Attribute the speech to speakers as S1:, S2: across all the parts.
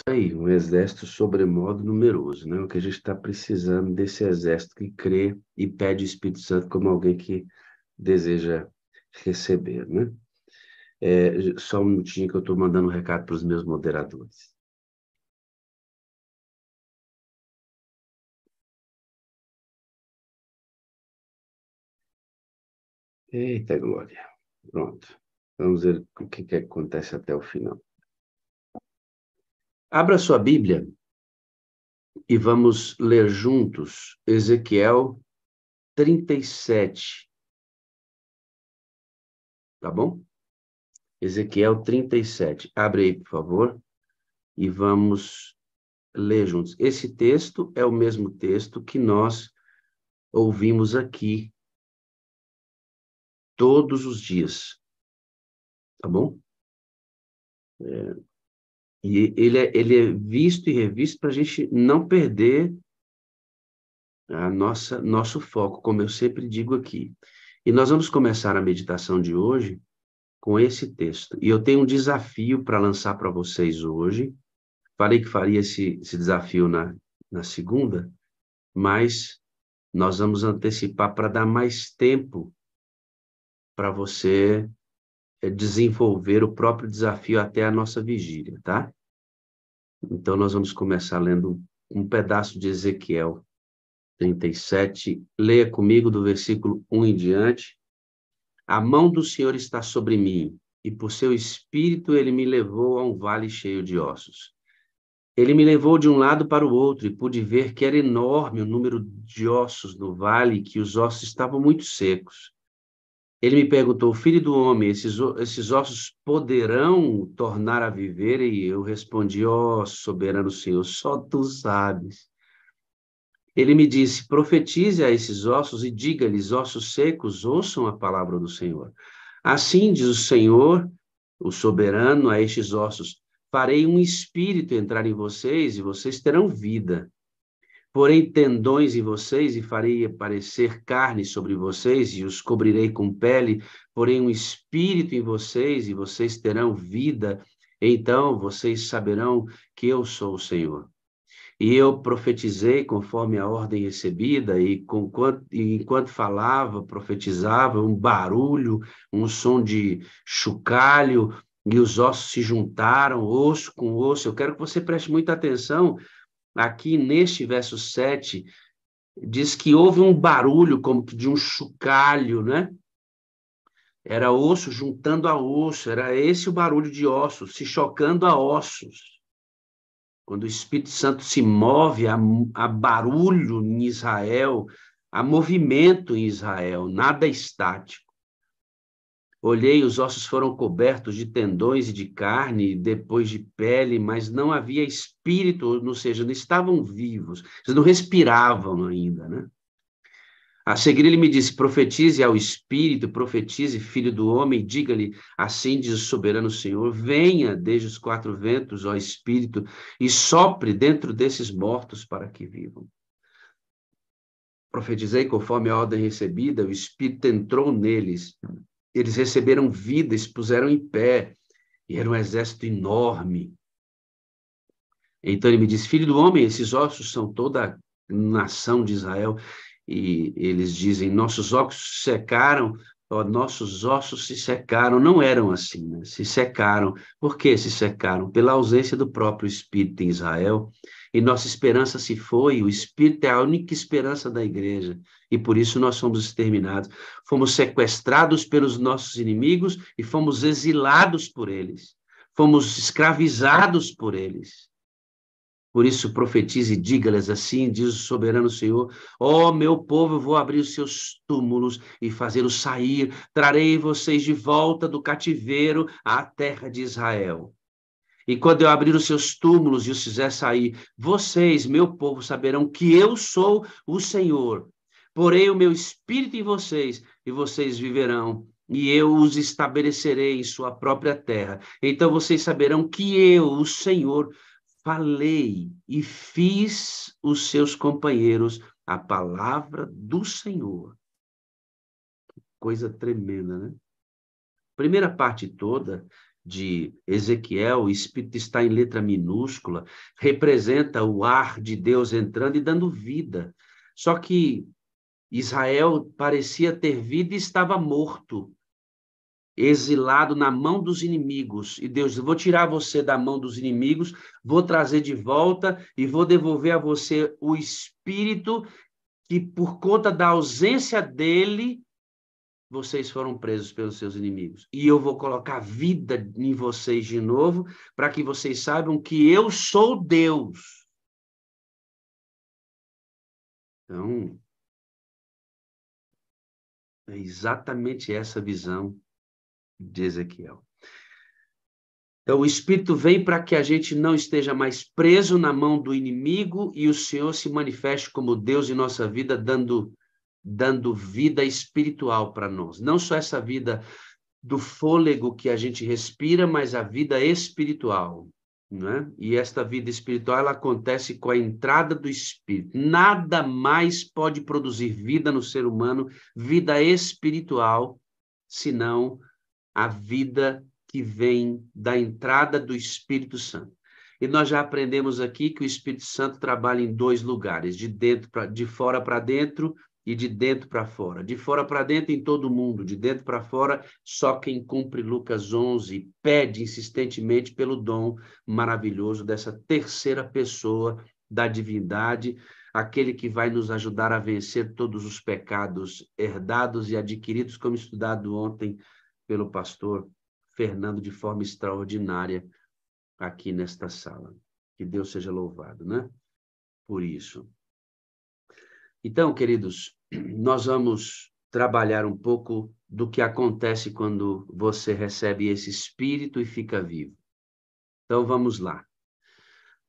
S1: aí, um exército sobremodo numeroso, né? O que a gente está precisando desse exército que crê e pede o Espírito Santo como alguém que deseja receber, né? Só um minutinho que eu estou mandando um recado para os meus moderadores. Eita, glória. Pronto. Vamos ver o que acontece até o final. Abra sua Bíblia e vamos ler juntos Ezequiel 37. Tá bom? Ezequiel 37. Abre aí, por favor, e vamos ler juntos. Esse texto é o mesmo texto que nós ouvimos aqui todos os dias. Tá bom? E ele é visto e revisto para a gente não perder nosso foco, como eu sempre digo aqui. E nós vamos começar a meditação de hoje com esse texto. E eu tenho um desafio para lançar para vocês hoje. Falei que faria esse desafio na segunda, mas nós vamos antecipar para dar mais tempo para você desenvolver o próprio desafio até a nossa vigília, tá? Então, nós vamos começar lendo um pedaço de Ezequiel 37. Leia comigo do versículo 1 em diante. A mão do Senhor está sobre mim, e por seu espírito ele me levou a um vale cheio de ossos. Ele me levou de um lado para o outro, e pude ver que era enorme o número de ossos no vale, e que os ossos estavam muito secos. Ele me perguntou, filho do homem, esses ossos poderão tornar a viver? E eu respondi, ó soberano Senhor, só tu sabes. Ele me disse, profetize a esses ossos e diga-lhes, ossos secos, ouçam a palavra do Senhor. Assim diz o Senhor, o soberano, a estes ossos, farei um espírito entrar em vocês e vocês terão vida. Porém, tendões em vocês e farei aparecer carne sobre vocês e os cobrirei com pele, porém um espírito em vocês e vocês terão vida. Então vocês saberão que eu sou o Senhor. E eu profetizei conforme a ordem recebida, e enquanto falava, profetizava, um barulho, um som de chocalho, e os ossos se juntaram, osso com osso. Eu quero que você preste muita atenção. Aqui neste verso 7, diz que houve um barulho como que de um chocalho, né? Era osso juntando a osso, era esse o barulho de ossos, se chocando a ossos. Quando o Espírito Santo se move, há barulho em Israel, há movimento em Israel, nada estático. Olhei, os ossos foram cobertos de tendões e de carne, depois de pele, mas não havia espírito, ou seja, não estavam vivos, eles não respiravam ainda, né? A seguir ele me disse, profetize ao Espírito, profetize, filho do homem, diga-lhe, assim diz o soberano Senhor, venha desde os quatro ventos, ó Espírito, e sopre dentro desses mortos para que vivam. Profetizei conforme a ordem recebida, o Espírito entrou neles, eles receberam vida, se puseram em pé, e era um exército enorme. Então ele me disse, filho do homem, esses ossos são toda a nação de Israel. E eles dizem, nossos ossos secaram, ó, nossos ossos se secaram. Não eram assim, né? Se secaram. Por que se secaram? Pela ausência do próprio Espírito em Israel. E nossa esperança se foi, o Espírito é a única esperança da igreja. E por isso nós fomos exterminados. Fomos sequestrados pelos nossos inimigos e fomos exilados por eles. Fomos escravizados por eles. Por isso, profetize e diga-lhes assim, diz o soberano Senhor, ó meu povo, eu vou abrir os seus túmulos e fazê-los sair, trarei vocês de volta do cativeiro à terra de Israel. E quando eu abrir os seus túmulos e os fizer sair, vocês, meu povo, saberão que eu sou o Senhor. Porei o meu espírito em vocês e vocês viverão. E eu os estabelecerei em sua própria terra. Então vocês saberão que eu, o Senhor, falei e fiz os seus companheiros a palavra do Senhor. Coisa tremenda, né? Primeira parte toda de Ezequiel, o Espírito está em letra minúscula, representa o ar de Deus entrando e dando vida. Só que Israel parecia ter vida e estava morto, exilado na mão dos inimigos. E Deus diz: vou tirar você da mão dos inimigos, vou trazer de volta e vou devolver a você o Espírito que, por conta da ausência dele, vocês foram presos pelos seus inimigos. E eu vou colocar vida em vocês de novo, para que vocês saibam que eu sou Deus. Então, é exatamente essa visão de Ezequiel. Então, o Espírito vem para que a gente não esteja mais preso na mão do inimigo e o Senhor se manifeste como Deus em nossa vida, dando vida espiritual para nós. Não só essa vida do fôlego que a gente respira, mas a vida espiritual, né? E esta vida espiritual, ela acontece com a entrada do Espírito. Nada mais pode produzir vida no ser humano, vida espiritual, senão a vida que vem da entrada do Espírito Santo. E nós já aprendemos aqui que o Espírito Santo trabalha em dois lugares, de fora para dentro e de dentro para fora. De fora para dentro em todo mundo, de dentro para fora só quem cumpre Lucas 11 pede insistentemente pelo dom maravilhoso dessa terceira pessoa da divindade, aquele que vai nos ajudar a vencer todos os pecados herdados e adquiridos, como estudado ontem pelo pastor Fernando de forma extraordinária aqui nesta sala. Que Deus seja louvado, né? Por isso. Então, queridos, nós vamos trabalhar um pouco do que acontece quando você recebe esse Espírito e fica vivo. Então, vamos lá.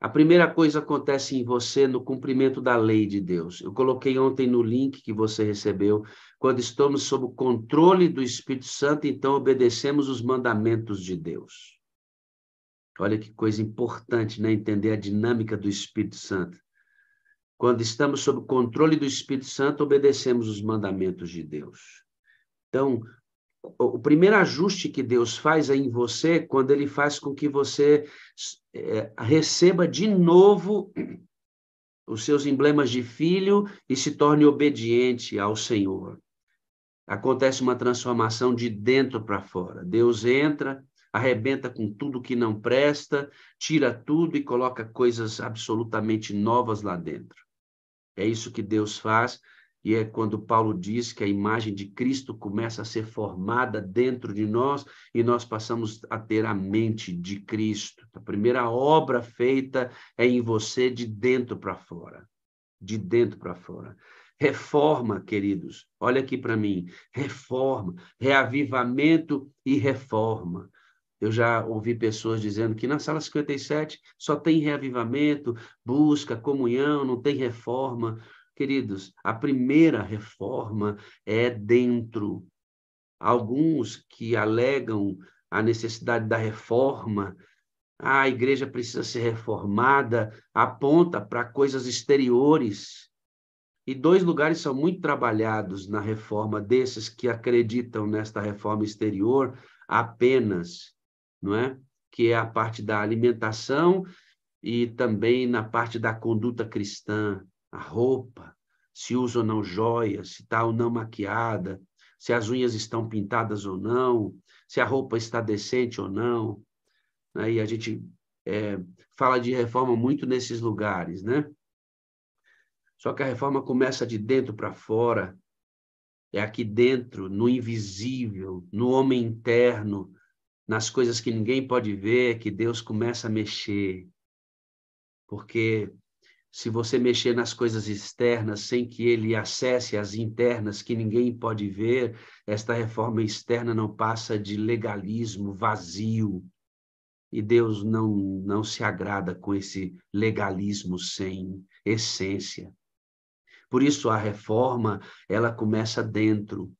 S1: A primeira coisa acontece em você no cumprimento da lei de Deus. Eu coloquei ontem no link que você recebeu, quando estamos sob o controle do Espírito Santo, então obedecemos os mandamentos de Deus. Olha que coisa importante, né? Entender a dinâmica do Espírito Santo. Quando estamos sob o controle do Espírito Santo, obedecemos os mandamentos de Deus. Então, o primeiro ajuste que Deus faz é em você, quando ele faz com que você receba de novo os seus emblemas de filho e se torne obediente ao Senhor. Acontece uma transformação de dentro para fora. Deus entra, arrebenta com tudo que não presta, tira tudo e coloca coisas absolutamente novas lá dentro. É isso que Deus faz, e é quando Paulo diz que a imagem de Cristo começa a ser formada dentro de nós e nós passamos a ter a mente de Cristo. A primeira obra feita é em você de dentro para fora. De dentro para fora. Reforma, queridos, olha aqui para mim, reforma, reavivamento e reforma. Eu já ouvi pessoas dizendo que na sala 57 só tem reavivamento, busca, comunhão, não tem reforma. Queridos, a primeira reforma é dentro. Alguns que alegam a necessidade da reforma, a igreja precisa ser reformada, aponta para coisas exteriores. E dois lugares são muito trabalhados na reforma desses que acreditam nesta reforma exterior apenas, não é? Que é a parte da alimentação e também na parte da conduta cristã, a roupa, se usa ou não joias, se está ou não maquiada, se as unhas estão pintadas ou não, se a roupa está decente ou não. Né? E a gente fala de reforma muito nesses lugares, né? Só que a reforma começa de dentro para fora, é aqui dentro, no invisível, no homem interno, nas coisas que ninguém pode ver, que Deus começa a mexer. Porque se você mexer nas coisas externas sem que ele acesse as internas que ninguém pode ver, esta reforma externa não passa de legalismo vazio. E Deus não se agrada com esse legalismo sem essência. Por isso a reforma, ela começa dentro.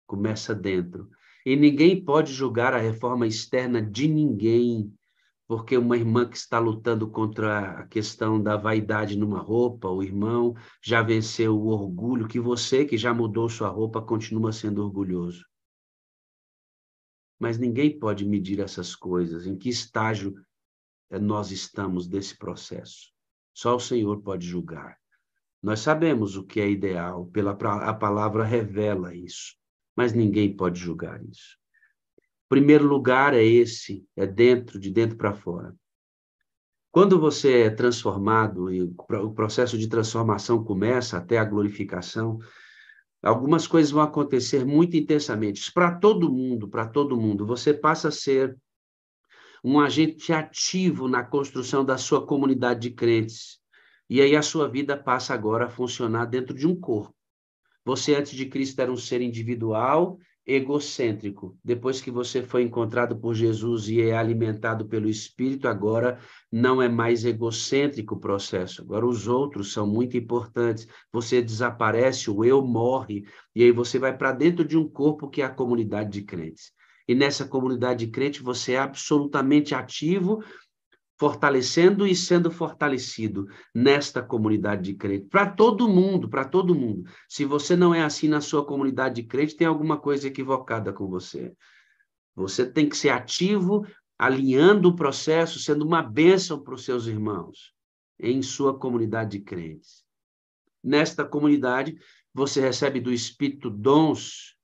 S1: Começa dentro. E ninguém pode julgar a reforma externa de ninguém, porque uma irmã que está lutando contra a questão da vaidade numa roupa, o irmão já venceu o orgulho, que você que já mudou sua roupa continua sendo orgulhoso. mas ninguém pode medir essas coisas, em que estágio nós estamos desse processo. Só o Senhor pode julgar. Nós sabemos o que é ideal, a palavra revela isso, mas ninguém pode julgar isso. O primeiro lugar é esse, é de dentro para fora. Quando você é transformado, e o processo de transformação começa até a glorificação, algumas coisas vão acontecer muito intensamente. Para todo mundo, para todo mundo. Você passa a ser um agente ativo na construção da sua comunidade de crentes. E aí a sua vida passa agora a funcionar dentro de um corpo. Você, antes de Cristo, era um ser individual, egocêntrico. Depois que você foi encontrado por Jesus e é alimentado pelo Espírito, agora não é mais egocêntrico o processo. Agora os outros são muito importantes. Você desaparece, o eu morre, e aí você vai para dentro de um corpo que é a comunidade de crentes. E nessa comunidade de crentes você é absolutamente ativo, fortalecendo e sendo fortalecido nesta comunidade de crente. Para todo mundo, para todo mundo. Se você não é assim na sua comunidade de crente, tem alguma coisa equivocada com você. Você tem que ser ativo, alinhando o processo, sendo uma bênção para os seus irmãos em sua comunidade de crentes. Nesta comunidade, você recebe do Espírito dons,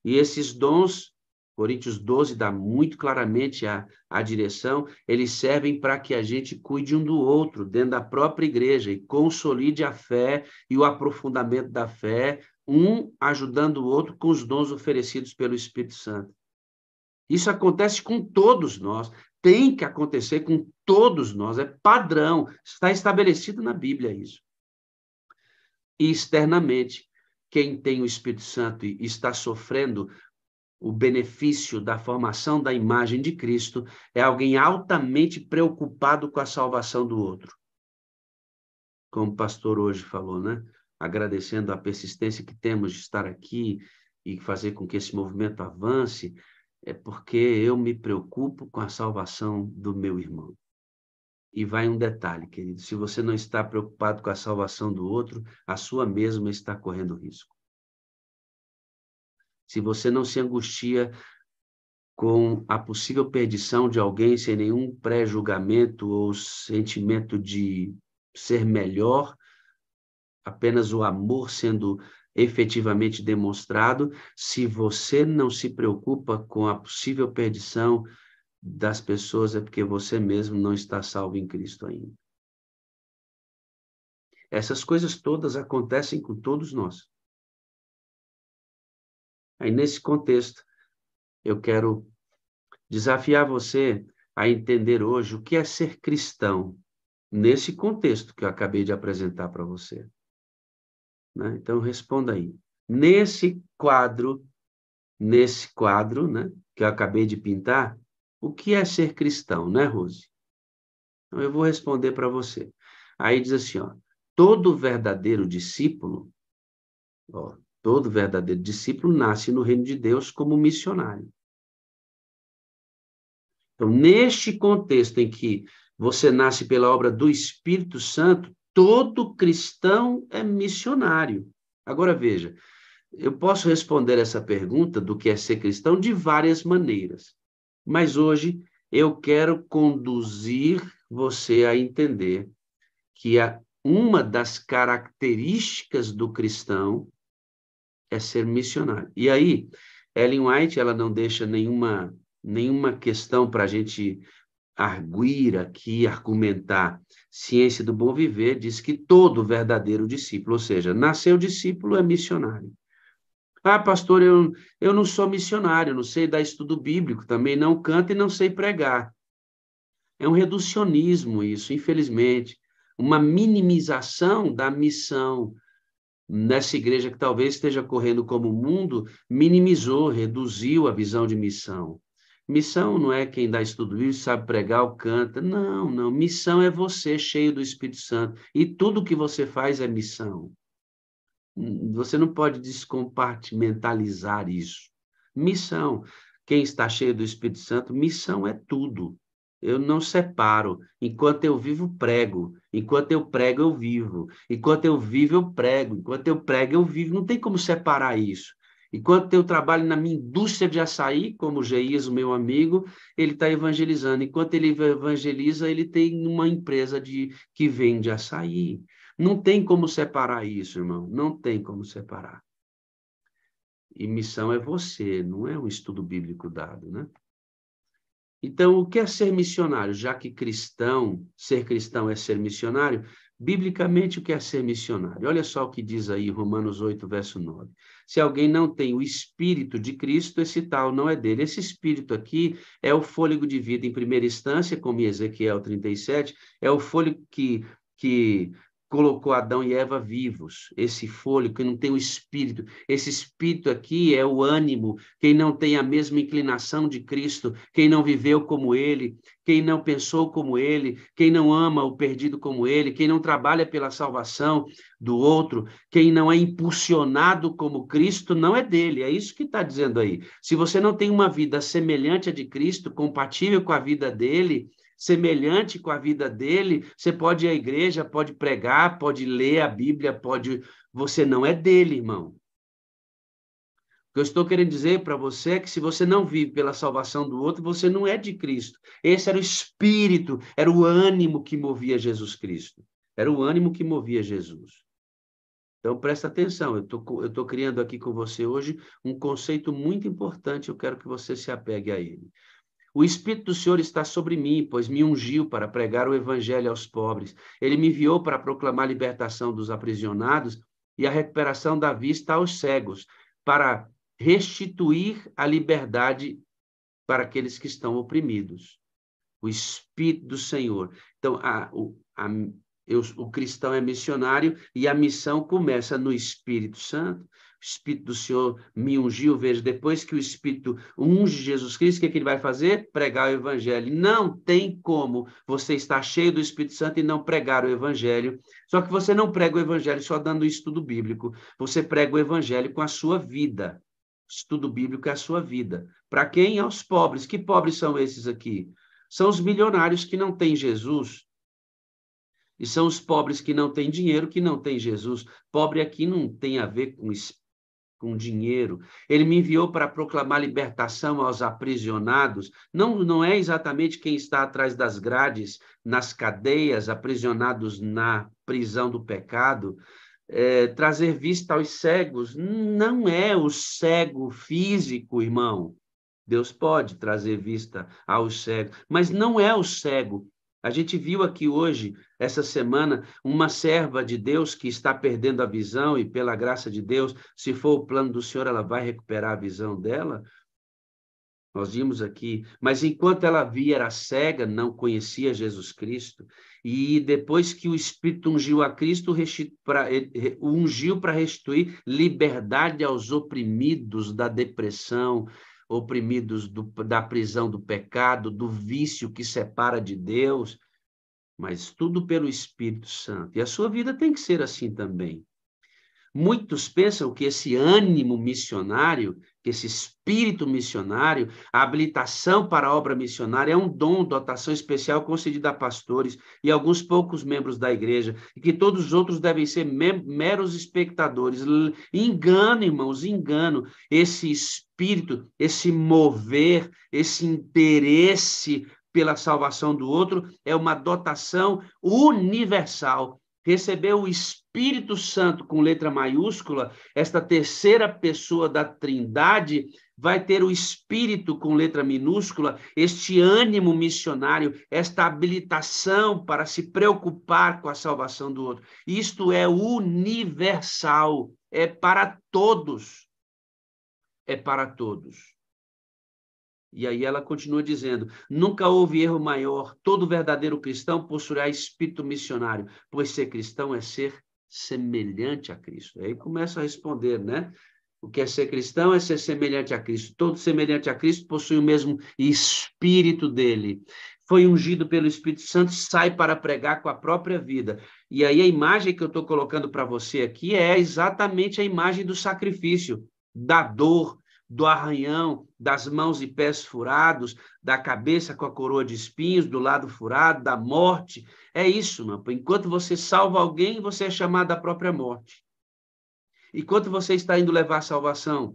S1: e esses dons, Coríntios 12 dá muito claramente a direção, eles servem para que a gente cuide um do outro, dentro da própria igreja, e consolide a fé e o aprofundamento da fé, um ajudando o outro com os dons oferecidos pelo Espírito Santo. Isso acontece com todos nós, tem que acontecer com todos nós, é padrão, está estabelecido na Bíblia isso. E externamente, quem tem o Espírito Santo e está sofrendo o benefício da formação da imagem de Cristo é alguém altamente preocupado com a salvação do outro. Como o pastor hoje falou, né? Agradecendo a persistência que temos de estar aqui e fazer com que esse movimento avance, é porque eu me preocupo com a salvação do meu irmão. E vai um detalhe, querido, se você não está preocupado com a salvação do outro, a sua mesma está correndo risco. Se você não se angustia com a possível perdição de alguém sem nenhum pré-julgamento ou sentimento de ser melhor, apenas o amor sendo efetivamente demonstrado, se você não se preocupa com a possível perdição das pessoas, é porque você mesmo não está salvo em Cristo ainda. Essas coisas todas acontecem com todos nós. Aí, nesse contexto, eu quero desafiar você a entender hoje o que é ser cristão, nesse contexto que eu acabei de apresentar para você. Né? Então, responda aí. Nesse quadro, né, que eu acabei de pintar, o que é ser cristão, né, Rose? Então, eu vou responder para você. Aí diz assim, ó, todo verdadeiro discípulo nasce no reino de Deus como missionário. Então, neste contexto em que você nasce pela obra do Espírito Santo, todo cristão é missionário. Agora, veja, eu posso responder essa pergunta do que é ser cristão de várias maneiras, mas hoje eu quero conduzir você a entender que uma das características do cristão é ser missionário. E aí, Ellen White, ela não deixa nenhuma questão para a gente arguir aqui, argumentar. Ciência do Bom Viver diz que todo verdadeiro discípulo, ou seja, nasceu discípulo, é missionário. Ah, pastor, eu não sou missionário, não sei dar estudo bíblico, também não canto e não sei pregar. É um reducionismo isso, infelizmente. Uma minimização da missão. Nessa igreja que talvez esteja correndo como o mundo, minimizou, reduziu a visão de missão. Missão não é quem dá estudo bíblico, sabe pregar ou canta. Não, não. Missão é você, cheio do Espírito Santo. E tudo que você faz é missão. Você não pode descompartimentalizar isso. Missão. Quem está cheio do Espírito Santo, missão é tudo. Eu não separo. Enquanto eu vivo, prego. Enquanto eu prego, eu vivo. Enquanto eu vivo, eu prego. Enquanto eu prego, eu vivo. Não tem como separar isso. Enquanto eu trabalho na minha indústria de açaí, como o Geis, o meu amigo, ele está evangelizando. Enquanto ele evangeliza, ele tem uma empresa que vende açaí. Não tem como separar isso, irmão. Não tem como separar. E missão é você, não é um estudo bíblico dado, né? Então, o que é ser missionário? Já que ser cristão é ser missionário, biblicamente o que é ser missionário? Olha só o que diz aí Romanos 8, verso 9. Se alguém não tem o Espírito de Cristo, esse tal não é dele. Esse Espírito aqui é o fôlego de vida em primeira instância, como em Ezequiel 37, é o fôlego que colocou Adão e Eva vivos, esse fôlego que não tem o Espírito. Esse Espírito aqui é o ânimo, quem não tem a mesma inclinação de Cristo, quem não viveu como ele, quem não pensou como ele, quem não ama o perdido como ele, quem não trabalha pela salvação do outro, quem não é impulsionado como Cristo, não é dele. É isso que está dizendo aí. Se você não tem uma vida semelhante à de Cristo, compatível com a vida dele, semelhante com a vida dele, você pode ir à igreja, pode pregar, pode ler a Bíblia, você não é dele, irmão. O que eu estou querendo dizer para você é que se você não vive pela salvação do outro, você não é de Cristo. Esse era o espírito, era o ânimo que movia Jesus Cristo. Era o ânimo que movia Jesus. Então, presta atenção, eu estou criando aqui com você hoje um conceito muito importante, eu quero que você se apegue a ele. O Espírito do Senhor está sobre mim, pois me ungiu para pregar o evangelho aos pobres. Ele me enviou para proclamar a libertação dos aprisionados e a recuperação da vista aos cegos, para restituir a liberdade para aqueles que estão oprimidos. O Espírito do Senhor. Então, o cristão é missionário e a missão começa no Espírito Santo. O Espírito do Senhor me ungiu, veja, depois que o Espírito unge Jesus Cristo, o que é que ele vai fazer? Pregar o Evangelho. Não tem como você estar cheio do Espírito Santo e não pregar o Evangelho. Só que você não prega o Evangelho só dando o estudo bíblico. Você prega o Evangelho com a sua vida. Estudo bíblico é a sua vida. Para quem? Aos pobres. Que pobres são esses aqui? São os milionários que não têm Jesus. E são os pobres que não têm dinheiro, que não têm Jesus. Pobre aqui não tem a ver com dinheiro. Ele me enviou para proclamar libertação aos aprisionados. Não é exatamente quem está atrás das grades, nas cadeias, aprisionados na prisão do pecado. Trazer vista aos cegos. Não é o cego físico, irmão. Deus pode trazer vista aos cegos, mas não é o cego. A gente viu aqui hoje, essa semana, uma serva de Deus que está perdendo a visão e, pela graça de Deus, se for o plano do Senhor, ela vai recuperar a visão dela. Nós vimos aqui, mas enquanto ela via, era cega, não conhecia Jesus Cristo, e depois que o Espírito ungiu a Cristo, ungiu para restituir liberdade aos oprimidos da depressão, oprimidos da prisão do pecado, do vício que separa de Deus, mas tudo pelo Espírito Santo. E a sua vida tem que ser assim também. Muitos pensam que esse ânimo missionário, que esse espírito missionário, a habilitação para a obra missionária é um dom, dotação especial concedida a pastores e alguns poucos membros da igreja, e que todos os outros devem ser meros espectadores. Engano, irmãos, engano. Esse espírito, esse mover, esse interesse pela salvação do outro é uma dotação universal. Recebeu o Espírito Santo com letra maiúscula, esta terceira pessoa da Trindade vai ter o Espírito com letra minúscula, este ânimo missionário, esta habilitação para se preocupar com a salvação do outro. Isto é universal, é para todos. É para todos. E aí ela continua dizendo, nunca houve erro maior, todo verdadeiro cristão possuirá espírito missionário, pois ser cristão é ser semelhante a Cristo. Aí começa a responder, né? O que é ser cristão é ser semelhante a Cristo. Todo semelhante a Cristo possui o mesmo espírito dele. Foi ungido pelo Espírito Santo, sai para pregar com a própria vida. E aí a imagem que eu estou colocando para você aqui é exatamente a imagem do sacrifício, da dor, do arranhão, das mãos e pés furados, da cabeça com a coroa de espinhos, do lado furado, da morte. É isso, mano. Enquanto você salva alguém, você é chamado à própria morte. Enquanto você está indo levar a salvação,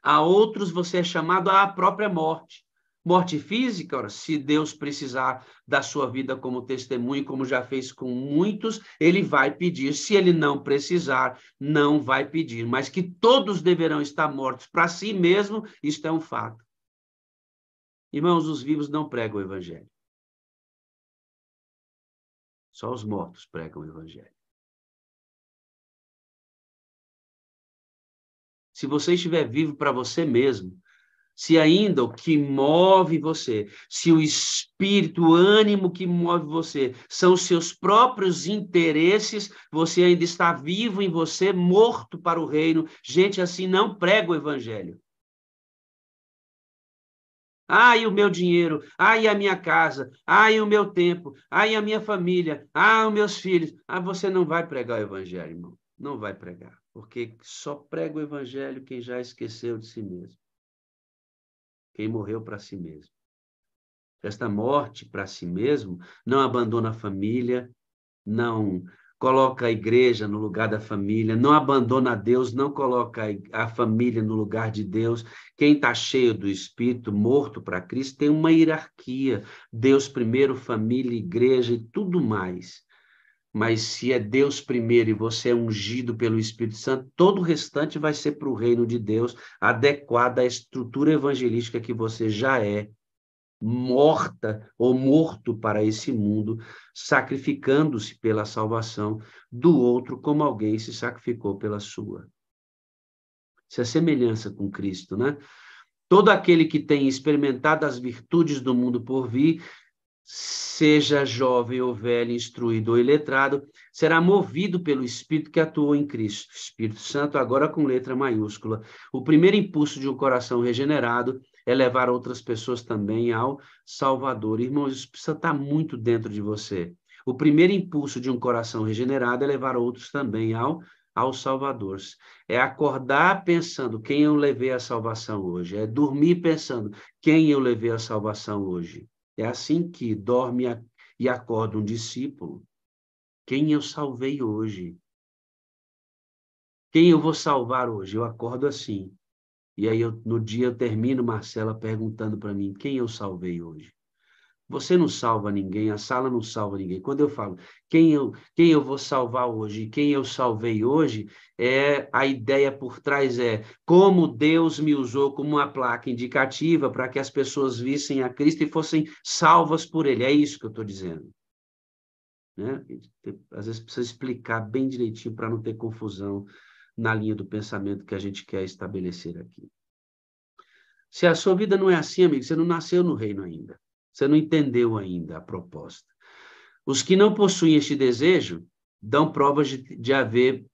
S1: A outros você é chamado à própria morte. Morte física, ora, se Deus precisar da sua vida como testemunho, como já fez com muitos, ele vai pedir. Se ele não precisar, não vai pedir. Mas que todos deverão estar mortos para si mesmo, isto é um fato. Irmãos, os vivos não pregam o evangelho. Só os mortos pregam o evangelho. Se você estiver vivo para você mesmo, se ainda o que move você, se o espírito, o ânimo que move você, são os seus próprios interesses, você ainda está vivo em você, morto para o reino. Gente assim não prega o evangelho. E o meu dinheiro, e a minha casa, e o meu tempo, e a minha família, os meus filhos. Você não vai pregar o evangelho, irmão. Não vai pregar, porque só prega o evangelho quem já esqueceu de si mesmo. Quem morreu para si mesmo. Esta morte para si mesmo não abandona a família, não coloca a igreja no lugar da família, não abandona a Deus, não coloca a família no lugar de Deus. Quem está cheio do Espírito, morto para Cristo, tem uma hierarquia. Deus primeiro, família, igreja e tudo mais. Mas se é Deus primeiro e você é ungido pelo Espírito Santo, todo o restante vai ser para o reino de Deus, adequado à estrutura evangelística que você já é, morta ou morto para esse mundo, sacrificando-se pela salvação do outro como alguém se sacrificou pela sua. Isso é semelhança com Cristo, né? Todo aquele que tem experimentado as virtudes do mundo por vir, seja jovem ou velho, instruído ou iletrado, será movido pelo Espírito que atuou em Cristo. Espírito Santo, agora com letra maiúscula. O primeiro impulso de um coração regenerado é levar outras pessoas também ao Salvador. Irmãos, isso precisa estar muito dentro de você. O primeiro impulso de um coração regenerado é levar outros também ao Salvador. É acordar pensando quem eu levei à salvação hoje. É dormir pensando quem eu levei à salvação hoje. É assim que dorme e acorda um discípulo. Quem eu salvei hoje? Quem eu vou salvar hoje? Eu acordo assim. E aí, no dia, eu termino, Marcela, perguntando para mim, quem eu salvei hoje? Você não salva ninguém, a sala não salva ninguém. Quando eu falo quem eu vou salvar hoje, quem eu salvei hoje, a ideia por trás é como Deus me usou como uma placa indicativa para que as pessoas vissem a Cristo e fossem salvas por Ele. É isso que eu estou dizendo. Né? Às vezes precisa explicar bem direitinho para não ter confusão na linha do pensamento que a gente quer estabelecer aqui. Se a sua vida não é assim, amigo, você não nasceu no reino ainda. Você não entendeu ainda a proposta. Os que não possuem este desejo dão provas de haver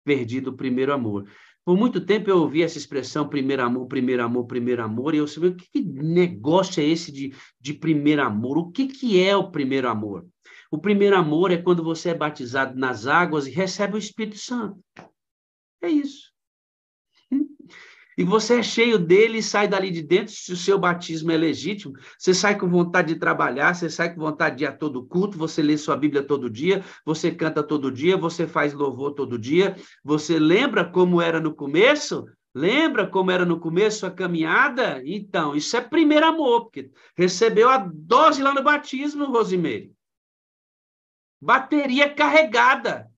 S1: perdido o primeiro amor. Por muito tempo eu ouvi essa expressão primeiro amor, primeiro amor, primeiro amor, e eu sabia o que negócio é esse de primeiro amor? O que é o primeiro amor? O primeiro amor é quando você é batizado nas águas e recebe o Espírito Santo. É isso. E você é cheio dele e sai dali de dentro, se o seu batismo é legítimo, você sai com vontade de trabalhar, você sai com vontade de ir a todo culto, você lê sua Bíblia todo dia, você canta todo dia, você faz louvor todo dia, você lembra como era no começo? Lembra como era no começo a caminhada? Então, isso é primeiro amor, porque recebeu a dose lá no batismo, Rosimeire. Bateria carregada.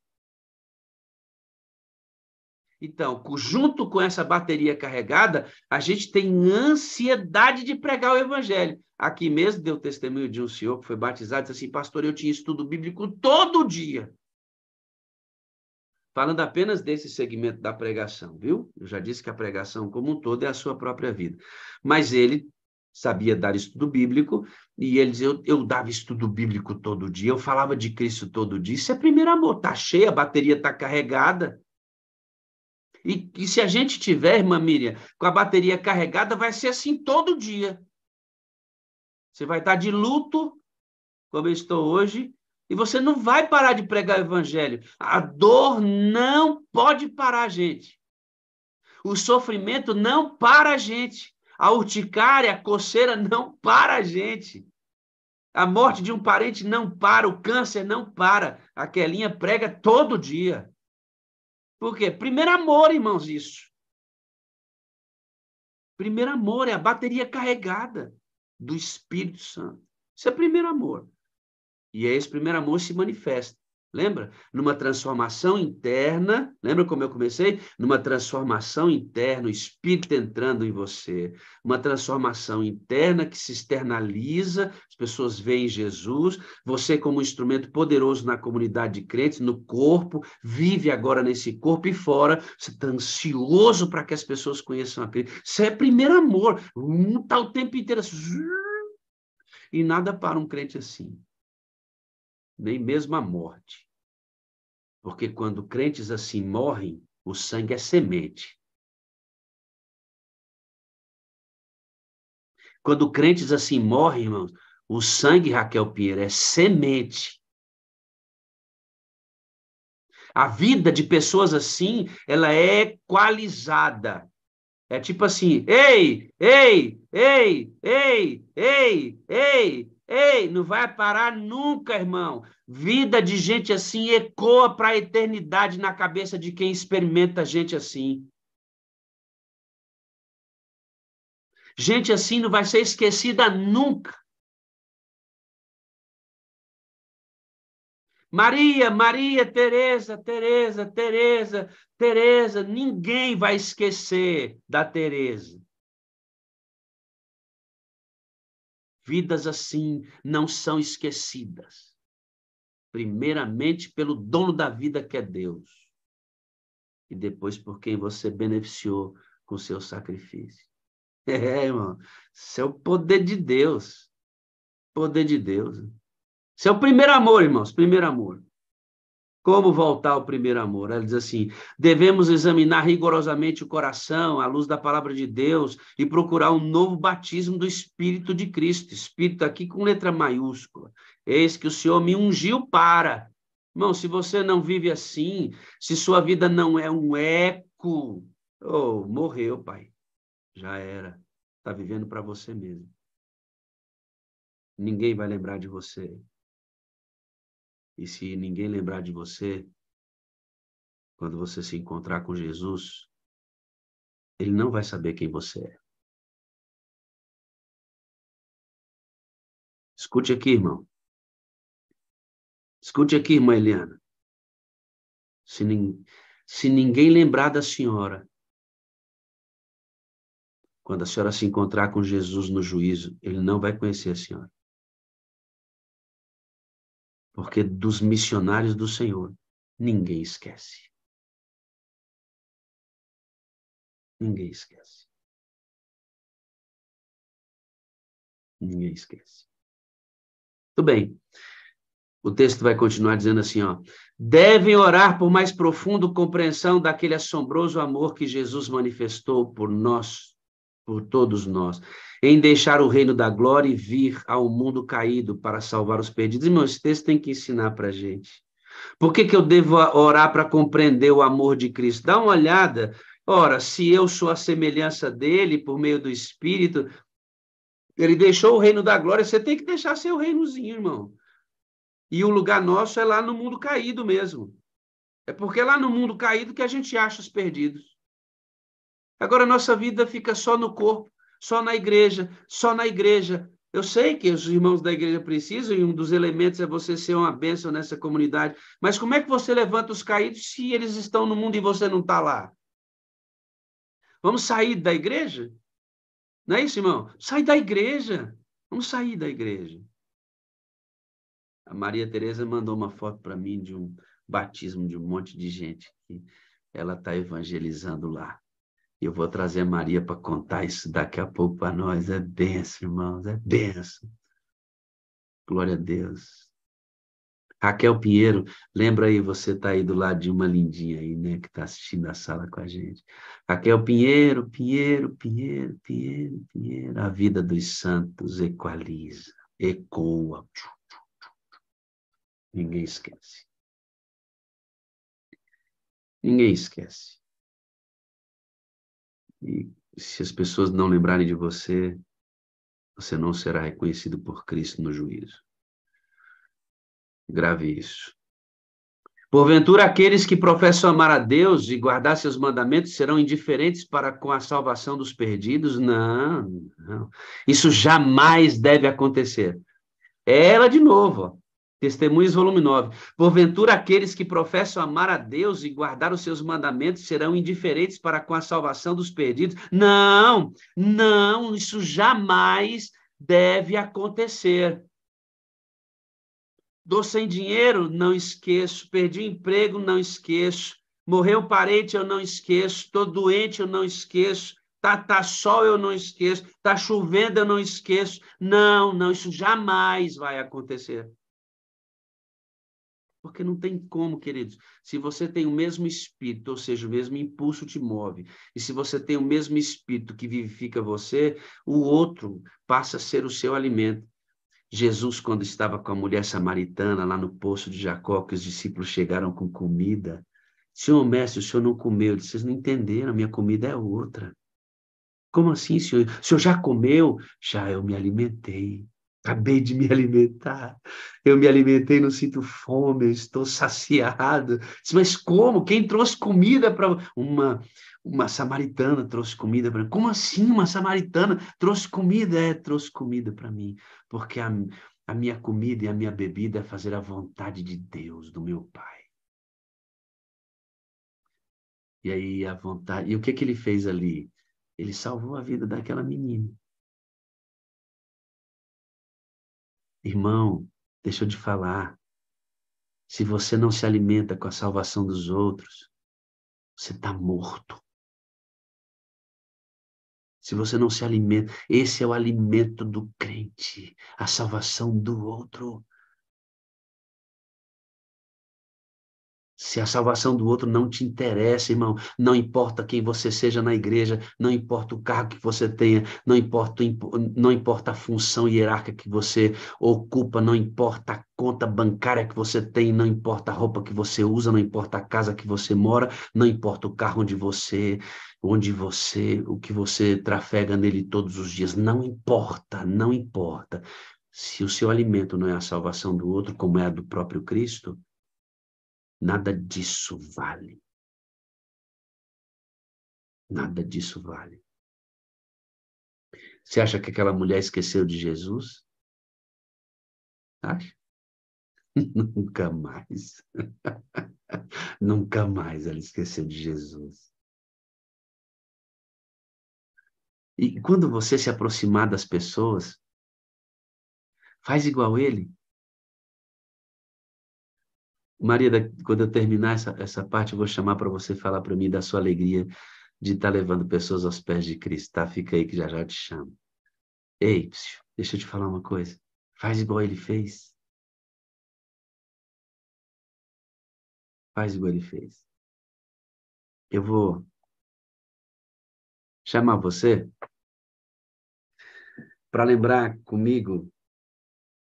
S1: Então, junto com essa bateria carregada, a gente tem ansiedade de pregar o evangelho. Aqui mesmo deu testemunho de um senhor que foi batizado e disse assim, pastor, eu tinha estudo bíblico todo dia. Falando apenas desse segmento da pregação, viu? Eu já disse que a pregação como um todo é a sua própria vida. Mas ele sabia dar estudo bíblico e ele dizia, eu dava estudo bíblico todo dia, eu falava de Cristo todo dia. Isso é primeiro amor, tá cheia, a bateria tá carregada. E se a gente tiver, irmã Miriam, com a bateria carregada, vai ser assim todo dia. Você vai estar de luto, como eu estou hoje, e você não vai parar de pregar o evangelho. A dor não pode parar, gente. O sofrimento não para a gente. A urticária, a coceira não para a gente. A morte de um parente não para, o câncer não para. A Quelinha prega todo dia. Por quê? Primeiro amor, irmãos, isso. Primeiro amor é a bateria carregada do Espírito Santo. Isso é primeiro amor. E esse primeiro amor se manifesta. Lembra? Numa transformação interna, lembra como eu comecei? Numa transformação interna, o Espírito entrando em você. Uma transformação interna que se externaliza, as pessoas veem Jesus, você como um instrumento poderoso na comunidade de crentes, no corpo, vive agora nesse corpo e fora, você está ansioso para que as pessoas conheçam a Cristo. Isso é primeiro amor. Está o tempo inteiro assim, e nada para um crente assim. Nem mesmo a morte. Porque quando crentes assim morrem, o sangue é semente. Quando crentes assim morrem, irmãos, o sangue, Raquel Pinheiro, é semente. A vida de pessoas assim, ela é equalizada. É tipo assim, ei, ei, ei, ei, ei, ei, ei, não vai parar nunca, irmão. Vida de gente assim ecoa para a eternidade na cabeça de quem experimenta gente assim. Gente assim não vai ser esquecida nunca. Maria, Maria, Teresa, Teresa, Teresa, Teresa, ninguém vai esquecer da Teresa. Vidas assim não são esquecidas. Primeiramente pelo dono da vida que é Deus. E depois por quem você beneficiou com seu sacrifício. Irmão, isso é o poder de Deus. Poder de Deus. Isso é o primeiro amor, irmãos, primeiro amor. Como voltar ao primeiro amor? Ela diz assim, devemos examinar rigorosamente o coração, à luz da palavra de Deus, e procurar um novo batismo do Espírito de Cristo. Espírito aqui com letra maiúscula. Eis que o Senhor me ungiu para. Irmão, se você não vive assim, se sua vida não é um eco, oh, morreu, pai. Já era. Está vivendo para você mesmo. Ninguém vai lembrar de você. E se ninguém lembrar de você, quando você se encontrar com Jesus, ele não vai saber quem você é. Escute aqui, irmão. Escute aqui, irmã Eliana. Se ninguém lembrar da senhora, quando a senhora se encontrar com Jesus no juízo, ele não vai conhecer a senhora. Porque dos missionários do Senhor, ninguém esquece. Ninguém esquece. Ninguém esquece. Tudo bem. O texto vai continuar dizendo assim, ó. Devem orar por mais profunda compreensão daquele assombroso amor que Jesus manifestou por nós, por todos nós, em deixar o reino da glória e vir ao mundo caído para salvar os perdidos. Irmão, esse texto tem que ensinar para a gente. Por que eu devo orar para compreender o amor de Cristo? Dá uma olhada. Ora, se eu sou a semelhança dele por meio do Espírito, ele deixou o reino da glória, você tem que deixar seu reinozinho, irmão. E o lugar nosso é lá no mundo caído mesmo. É porque é lá no mundo caído que a gente acha os perdidos. Agora, nossa vida fica só no corpo, só na igreja, só na igreja. Eu sei que os irmãos da igreja precisam, e um dos elementos é você ser uma bênção nessa comunidade. Mas como é que você levanta os caídos se eles estão no mundo e você não está lá? Vamos sair da igreja? Não é isso, irmão? Sai da igreja. Vamos sair da igreja. A Maria Tereza mandou uma foto para mim de um batismo de um monte de gente que ela está evangelizando lá. Eu vou trazer a Maria para contar isso daqui a pouco para nós. É benção, irmãos, é benção. Glória a Deus. Raquel Pinheiro, lembra aí, você está aí do lado de uma lindinha aí, né, que está assistindo a sala com a gente. Raquel Pinheiro, Pinheiro, Pinheiro, Pinheiro, Pinheiro. A vida dos santos equaliza, ecoa. Ninguém esquece. Ninguém esquece. E se as pessoas não lembrarem de você, você não será reconhecido por Cristo no juízo. Grave isso. Porventura, aqueles que professam amar a Deus e guardar seus mandamentos serão indiferentes para com a salvação dos perdidos? Não, não. Isso jamais deve acontecer. É ela de novo, ó. Testemunhos, volume 9. Porventura, aqueles que professam amar a Deus e guardar os seus mandamentos serão indiferentes para com a salvação dos perdidos? Não, não, isso jamais deve acontecer. Tô sem dinheiro, não esqueço. Perdi o emprego, não esqueço. Morreu um parente, eu não esqueço. Estou doente, eu não esqueço. Tá sol, eu não esqueço. Tá chovendo, eu não esqueço. Não, não, isso jamais vai acontecer. Porque não tem como, queridos. Se você tem o mesmo espírito, ou seja, o mesmo impulso te move, e se você tem o mesmo espírito que vivifica você, o outro passa a ser o seu alimento. Jesus, quando estava com a mulher samaritana lá no poço de Jacó, que os discípulos chegaram com comida, Senhor mestre, o senhor não comeu. Ele disse, vocês não entenderam, a minha comida é outra. Como assim, senhor? O senhor já comeu? Já, eu me alimentei. Acabei de me alimentar. Eu me alimentei, não sinto fome, eu estou saciado. Disse, mas como? Quem trouxe comida para uma samaritana trouxe comida para mim. Como assim uma samaritana trouxe comida? É, trouxe comida para mim, porque a minha comida e a minha bebida é fazer a vontade de Deus, do meu Pai. E aí a vontade. E o que que ele fez ali? Ele salvou a vida daquela menina. Irmão, deixa eu te falar. Se você não se alimenta com a salvação dos outros, você está morto. Se você não se alimenta, esse é o alimento do crente, a salvação do outro. Se a salvação do outro não te interessa, irmão, não importa quem você seja na igreja, não importa o cargo que você tenha, não importa a função hierárquica que você ocupa, não importa a conta bancária que você tem, não importa a roupa que você usa, não importa a casa que você mora, não importa o carro o que você trafega nele todos os dias, não importa, não importa. Se o seu alimento não é a salvação do outro, como é a do próprio Cristo, nada disso vale. Nada disso vale. Você acha que aquela mulher esqueceu de Jesus? Acha? Nunca mais. Nunca mais ela esqueceu de Jesus. E quando você se aproximar das pessoas, faz igual ele. Maria, quando eu terminar essa parte, eu vou chamar para você falar para mim da sua alegria de estar levando pessoas aos pés de Cristo, tá? Fica aí que já já eu te chamo. Ei, deixa eu te falar uma coisa. Faz igual ele fez. Faz igual ele fez. Eu vou chamar você para lembrar comigo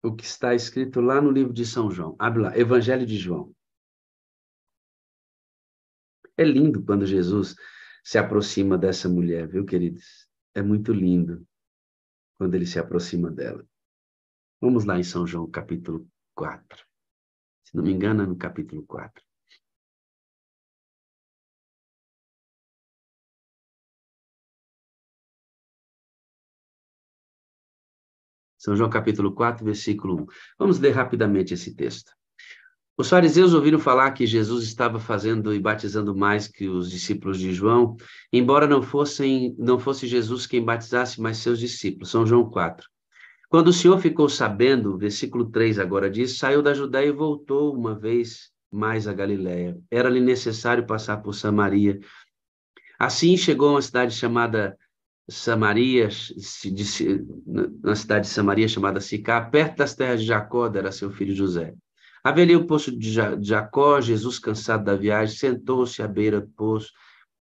S1: o que está escrito lá no livro de São João. Abre lá, Evangelho de João. É lindo quando Jesus se aproxima dessa mulher, viu, queridos? É muito lindo quando ele se aproxima dela. Vamos lá em São João, capítulo 4. Se não me engano, é no capítulo 4. São João, capítulo 4, versículo 1. Vamos ler rapidamente esse texto. Os fariseus ouviram falar que Jesus estava fazendo e batizando mais que os discípulos de João, embora não fosse Jesus quem batizasse, mas seus discípulos. São João 4. Quando o Senhor ficou sabendo, versículo 3 agora diz, saiu da Judéia e voltou uma vez mais a Galiléia. Era-lhe necessário passar por Samaria. Assim chegou a uma cidade chamada Samaria, na cidade de Samaria chamada Sicá, perto das terras de Jacó, era seu filho José. Havia ali o poço de Jacó, Jesus, cansado da viagem, sentou-se à beira do poço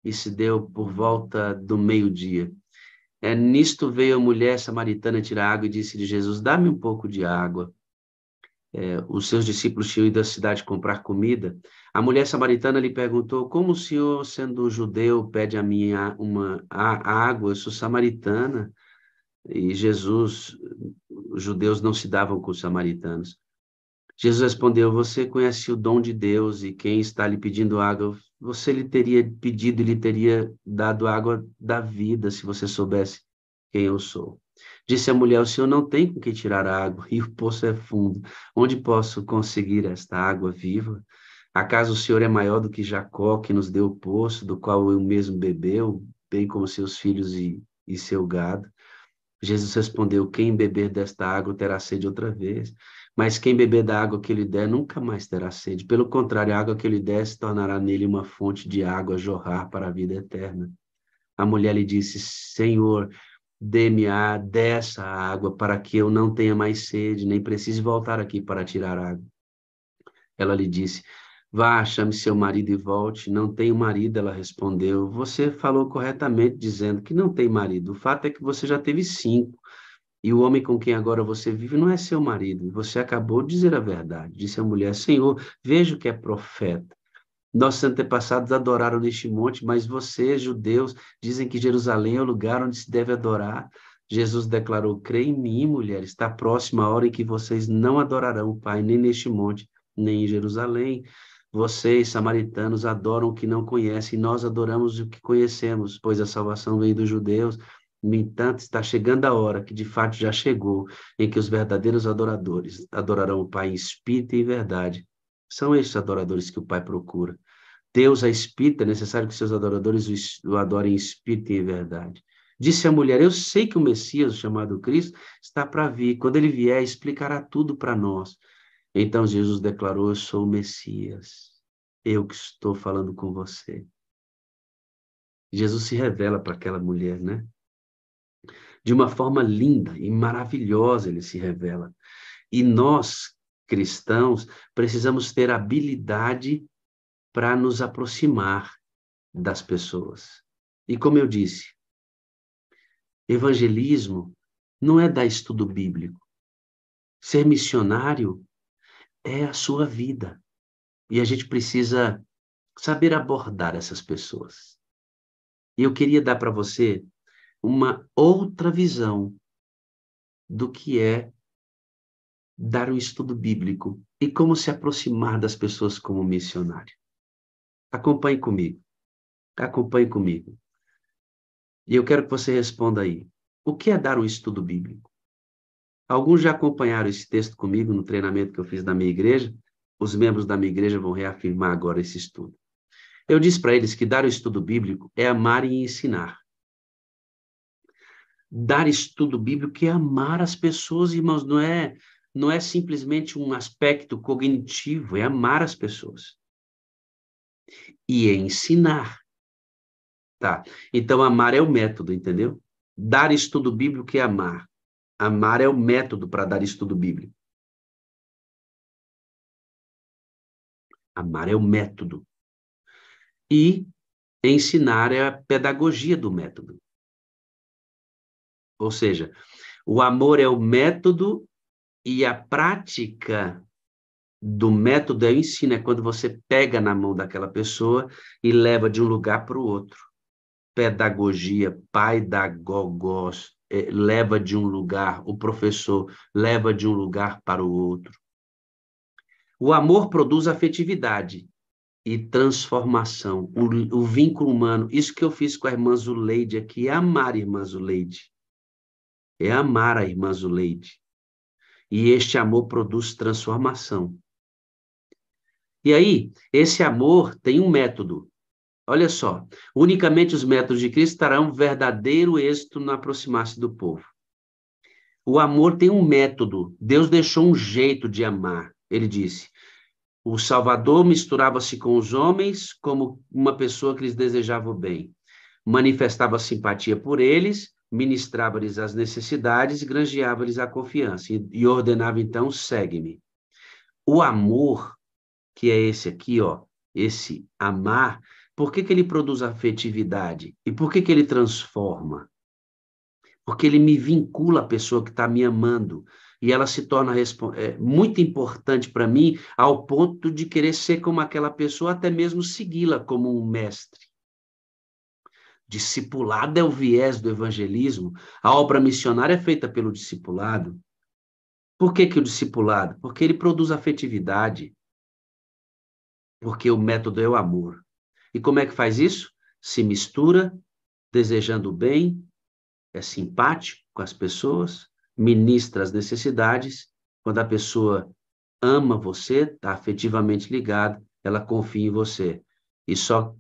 S1: e se deu por volta do meio-dia. Nisto veio a mulher samaritana tirar água e disse de Jesus, dá-me um pouco de água. Os seus discípulos tinham ido à cidade comprar comida. A mulher samaritana lhe perguntou, como o senhor, sendo judeu, pede a mim a água? Eu sou samaritana. E Jesus, os judeus não se davam com os samaritanos. Jesus respondeu: você conhece o dom de Deus, e quem está lhe pedindo água, você lhe teria pedido e lhe teria dado água da vida, se você soubesse quem eu sou. Disse a mulher: o senhor não tem com que tirar água, e o poço é fundo. Onde posso conseguir esta água viva? Acaso o senhor é maior do que Jacó, que nos deu o poço, do qual eu mesmo bebeu, bem como seus filhos e seu gado? Jesus respondeu: quem beber desta água terá sede outra vez, mas quem beber da água que eu lhe der nunca mais terá sede. Pelo contrário, a água que eu lhe der se tornará nele uma fonte de água a jorrar para a vida eterna. A mulher lhe disse: Senhor, dê-me dessa água para que eu não tenha mais sede, nem precise voltar aqui para tirar água. Ela lhe disse: vá, chame seu marido e volte. Não tenho marido, ela respondeu. Você falou corretamente dizendo que não tem marido. O fato é que você já teve 5. E o homem com quem agora você vive não é seu marido. Você acabou de dizer a verdade. Disse a mulher: Senhor, vejo que é profeta. Nossos antepassados adoraram neste monte, mas vocês, judeus, dizem que Jerusalém é o lugar onde se deve adorar. Jesus declarou: crê em mim, mulher, está próxima a hora em que vocês não adorarão o Pai, nem neste monte, nem em Jerusalém. Vocês, samaritanos, adoram o que não conhecem, nós adoramos o que conhecemos, pois a salvação vem dos judeus. No entanto, está chegando a hora, que de fato já chegou, em que os verdadeiros adoradores adorarão o Pai em espírito e em verdade. São estes adoradores que o Pai procura. Deus é espírito, é necessário que seus adoradores o adorem em espírito e em verdade. Disse a mulher: eu sei que o Messias, chamado Cristo, está para vir. Quando ele vier, explicará tudo para nós. Então Jesus declarou: eu sou o Messias. Eu que estou falando com você. Jesus se revela para aquela mulher, né? De uma forma linda e maravilhosa ele se revela. E nós, cristãos, precisamos ter habilidade para nos aproximar das pessoas. E como eu disse, evangelismo não é dar estudo bíblico. Ser missionário é a sua vida. E a gente precisa saber abordar essas pessoas. E eu queria dar para você uma outra visão do que é dar um estudo bíblico e como se aproximar das pessoas como missionário. Acompanhe comigo. Acompanhe comigo. E eu quero que você responda aí. O que é dar um estudo bíblico? Alguns já acompanharam esse texto comigo no treinamento que eu fiz na minha igreja. Os membros da minha igreja vão reafirmar agora esse estudo. Eu disse para eles que dar o estudo bíblico é amar e ensinar. Dar estudo bíblico é amar as pessoas, irmãos, não é simplesmente um aspecto cognitivo, é amar as pessoas. E é ensinar. Tá? Então, amar é o método, entendeu? Dar estudo bíblico é amar. Amar é o método para dar estudo bíblico. Amar é o método. E ensinar é a pedagogia do método. Ou seja, o amor é o método e a prática do método é o ensino. É quando você pega na mão daquela pessoa e leva de um lugar para o outro. Pedagogia, paidagogos, leva de um lugar, o professor leva de um lugar para o outro. O amor produz afetividade e transformação, o vínculo humano. Isso que eu fiz com a irmã Zuleide aqui, é amar a irmã Zuleide. É amar a irmã Zuleide. E este amor produz transformação. E aí, esse amor tem um método. Olha só, unicamente os métodos de Cristo terão verdadeiro êxito no aproximar-se do povo. O amor tem um método. Deus deixou um jeito de amar. Ele disse: o Salvador misturava-se com os homens como uma pessoa que lhes desejava o bem. Manifestava simpatia por eles, ministrava-lhes as necessidades e granjeava-lhes a confiança. E ordenava, então, segue-me. O amor, que é esse aqui, ó, esse amar, por que ele produz afetividade? E por que ele transforma? Porque ele me vincula à pessoa que está me amando. E ela se torna muito importante para mim, ao ponto de querer ser como aquela pessoa, até mesmo segui-la como um mestre. Discipulado é o viés do evangelismo. A obra missionária é feita pelo discipulado. Por que que o discipulado? Porque ele produz afetividade, porque o método é o amor. E como é que faz isso? Se mistura, desejando o bem, é simpático com as pessoas, ministra as necessidades. Quando a pessoa ama você, está afetivamente ligada, ela confia em você. E só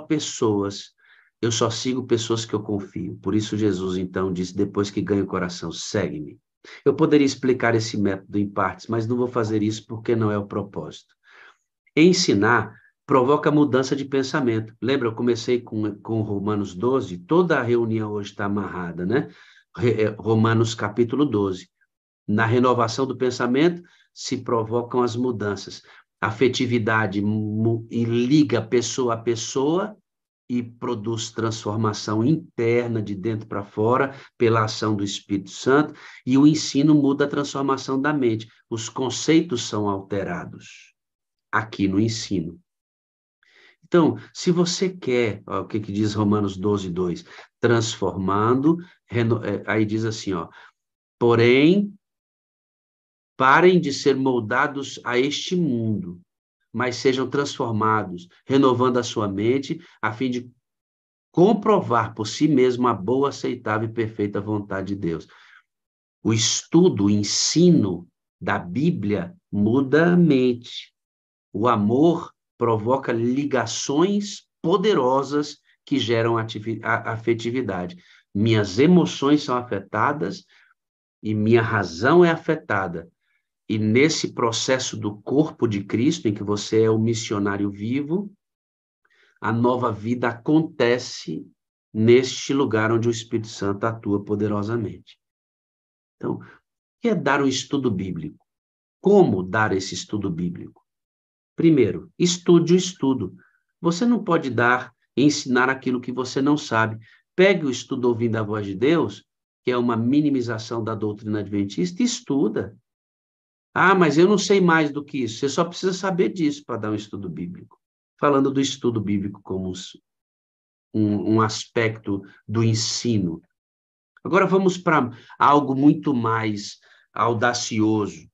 S1: pessoas, eu só sigo pessoas que eu confio. Por isso Jesus, então, disse, depois que ganha o coração, segue-me. Eu poderia explicar esse método em partes, mas não vou fazer isso porque não é o propósito. Ensinar provoca mudança de pensamento. Lembra, eu comecei com Romanos 12, toda a reunião hoje está amarrada, né? Romanos capítulo 12. Na renovação do pensamento se provocam as mudanças. Afetividade e liga pessoa a pessoa e produz transformação interna de dentro para fora pela ação do Espírito Santo, e o ensino muda a transformação da mente. Os conceitos são alterados aqui no ensino. Então, se você quer, ó, o que diz Romanos 12, 2, transformando, aí diz assim, ó, porém, parem de ser moldados a este mundo, mas sejam transformados, renovando a sua mente, a fim de comprovar por si mesmo a boa, aceitável e perfeita vontade de Deus. O estudo, o ensino da Bíblia muda a mente. O amor provoca ligações poderosas que geram afetividade. Minhas emoções são afetadas e minha razão é afetada. E nesse processo do corpo de Cristo, em que você é o missionário vivo, a nova vida acontece neste lugar onde o Espírito Santo atua poderosamente. Então, o que é dar um estudo bíblico? Como dar esse estudo bíblico? Primeiro, estude o estudo. Você não pode ensinar aquilo que você não sabe. Pegue o estudo ouvindo a voz de Deus, que é uma minimização da doutrina adventista, e estuda. Ah, mas eu não sei mais do que isso. Você só precisa saber disso para dar um estudo bíblico. Falando do estudo bíblico como um aspecto do ensino. Agora vamos para algo muito mais audacioso.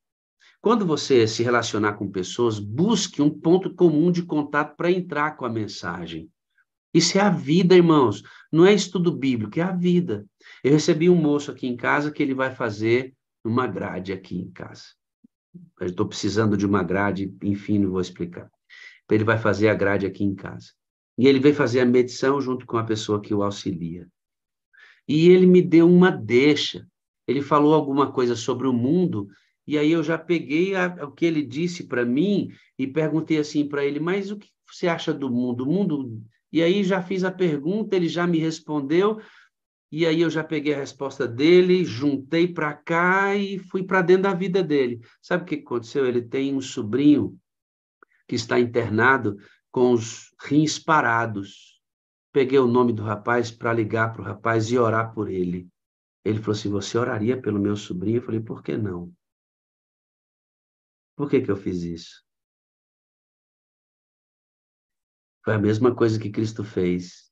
S1: Quando você se relacionar com pessoas, busque um ponto comum de contato para entrar com a mensagem. Isso é a vida, irmãos. Não é estudo bíblico, é a vida. Eu recebi um moço aqui em casa que ele vai fazer uma grade aqui em casa. Eu estou precisando de uma grade, enfim, não vou explicar. Ele vai fazer a grade aqui em casa. E ele veio fazer a medição junto com a pessoa que o auxilia. E ele me deu uma deixa. Ele falou alguma coisa sobre o mundo, e aí eu já peguei o que ele disse para mim e perguntei assim para ele, mas o que você acha do mundo? O mundo... E aí já fiz a pergunta, ele já me respondeu, e aí eu já peguei a resposta dele, juntei para cá e fui para dentro da vida dele. Sabe o que aconteceu? Ele tem um sobrinho que está internado com os rins parados. Peguei o nome do rapaz para ligar para o rapaz e orar por ele. Ele falou assim, você oraria pelo meu sobrinho? Eu falei, por que não? Por que que eu fiz isso? Foi a mesma coisa que Cristo fez.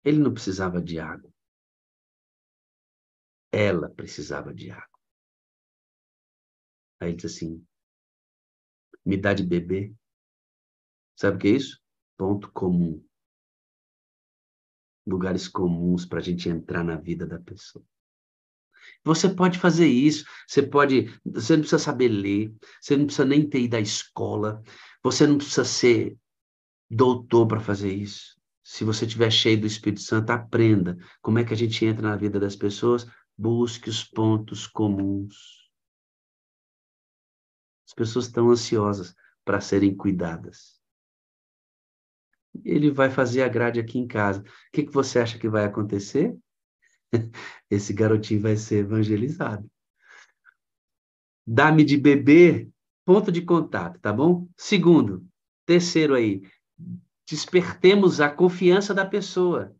S1: Ele não precisava de água. Ela precisava de água. Aí ele disse assim, me dá de beber. Sabe o que é isso? Ponto comum. Lugares comuns para a gente entrar na vida da pessoa. Você pode fazer isso, você não precisa saber ler, você não precisa nem ter ido à escola, você não precisa ser doutor para fazer isso. Se você estiver cheio do Espírito Santo, aprenda como é que a gente entra na vida das pessoas, busque os pontos comuns. As pessoas estão ansiosas para serem cuidadas. Ele vai fazer a grade aqui em casa. O que você acha que vai acontecer? Esse garotinho vai ser evangelizado. Dá-me de beber, ponto de contato, tá bom? Segundo, terceiro aí, despertemos a confiança da pessoa.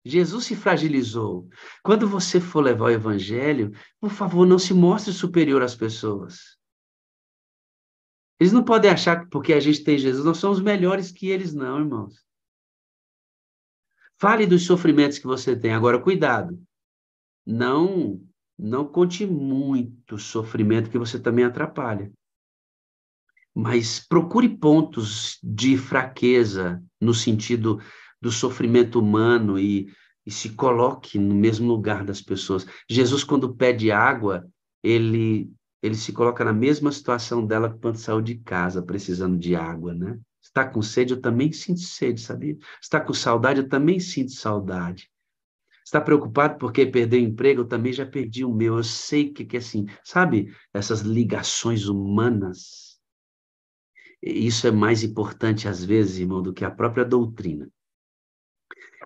S1: Jesus se fragilizou. Quando você for levar o evangelho, por favor, não se mostre superior às pessoas. Eles não podem achar que porque a gente tem Jesus, nós somos melhores que eles, não, irmãos. Fale dos sofrimentos que você tem. Agora, cuidado. Não não conte muito sofrimento, que você também atrapalha. Mas procure pontos de fraqueza no sentido do sofrimento humano e se coloque no mesmo lugar das pessoas. Jesus, quando pede água, ele se coloca na mesma situação dela quando saiu de casa, precisando de água, né? Está com sede, eu também sinto sede, sabia? Está com saudade, eu também sinto saudade. Está preocupado porque perdeu o emprego? Eu também já perdi o meu. Eu sei que é assim, sabe? Essas ligações humanas. Isso é mais importante, às vezes, irmão, do que a própria doutrina.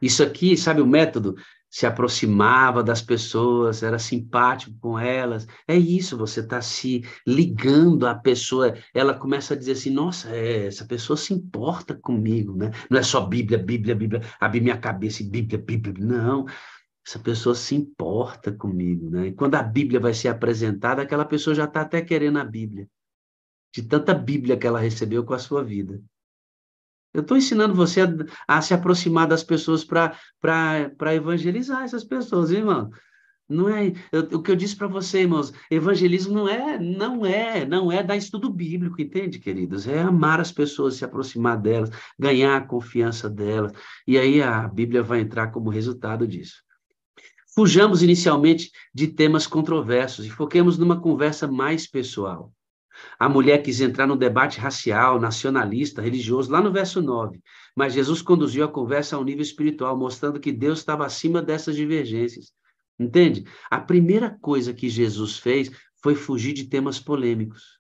S1: Isso aqui, sabe o método? Se aproximava das pessoas, era simpático com elas. É isso, você está se ligando à pessoa. Ela começa a dizer assim: nossa, essa pessoa se importa comigo, né? Não é só Bíblia, Bíblia, Bíblia, abrir minha cabeça e Bíblia, Bíblia. Não, essa pessoa se importa comigo, né? E quando a Bíblia vai ser apresentada, aquela pessoa já está até querendo a Bíblia, de tanta Bíblia que ela recebeu com a sua vida. Eu estou ensinando você a se aproximar das pessoas para evangelizar essas pessoas, irmão. Não é o que eu disse para você, irmãos. Evangelismo não é dar estudo bíblico, entende, queridos? É amar as pessoas, se aproximar delas, ganhar a confiança delas. E aí a Bíblia vai entrar como resultado disso. Fujamos inicialmente de temas controversos e foquemos numa conversa mais pessoal. A mulher quis entrar no debate racial, nacionalista, religioso, lá no verso 9. Mas Jesus conduziu a conversa ao nível espiritual, mostrando que Deus estava acima dessas divergências. Entende? A primeira coisa que Jesus fez foi fugir de temas polêmicos.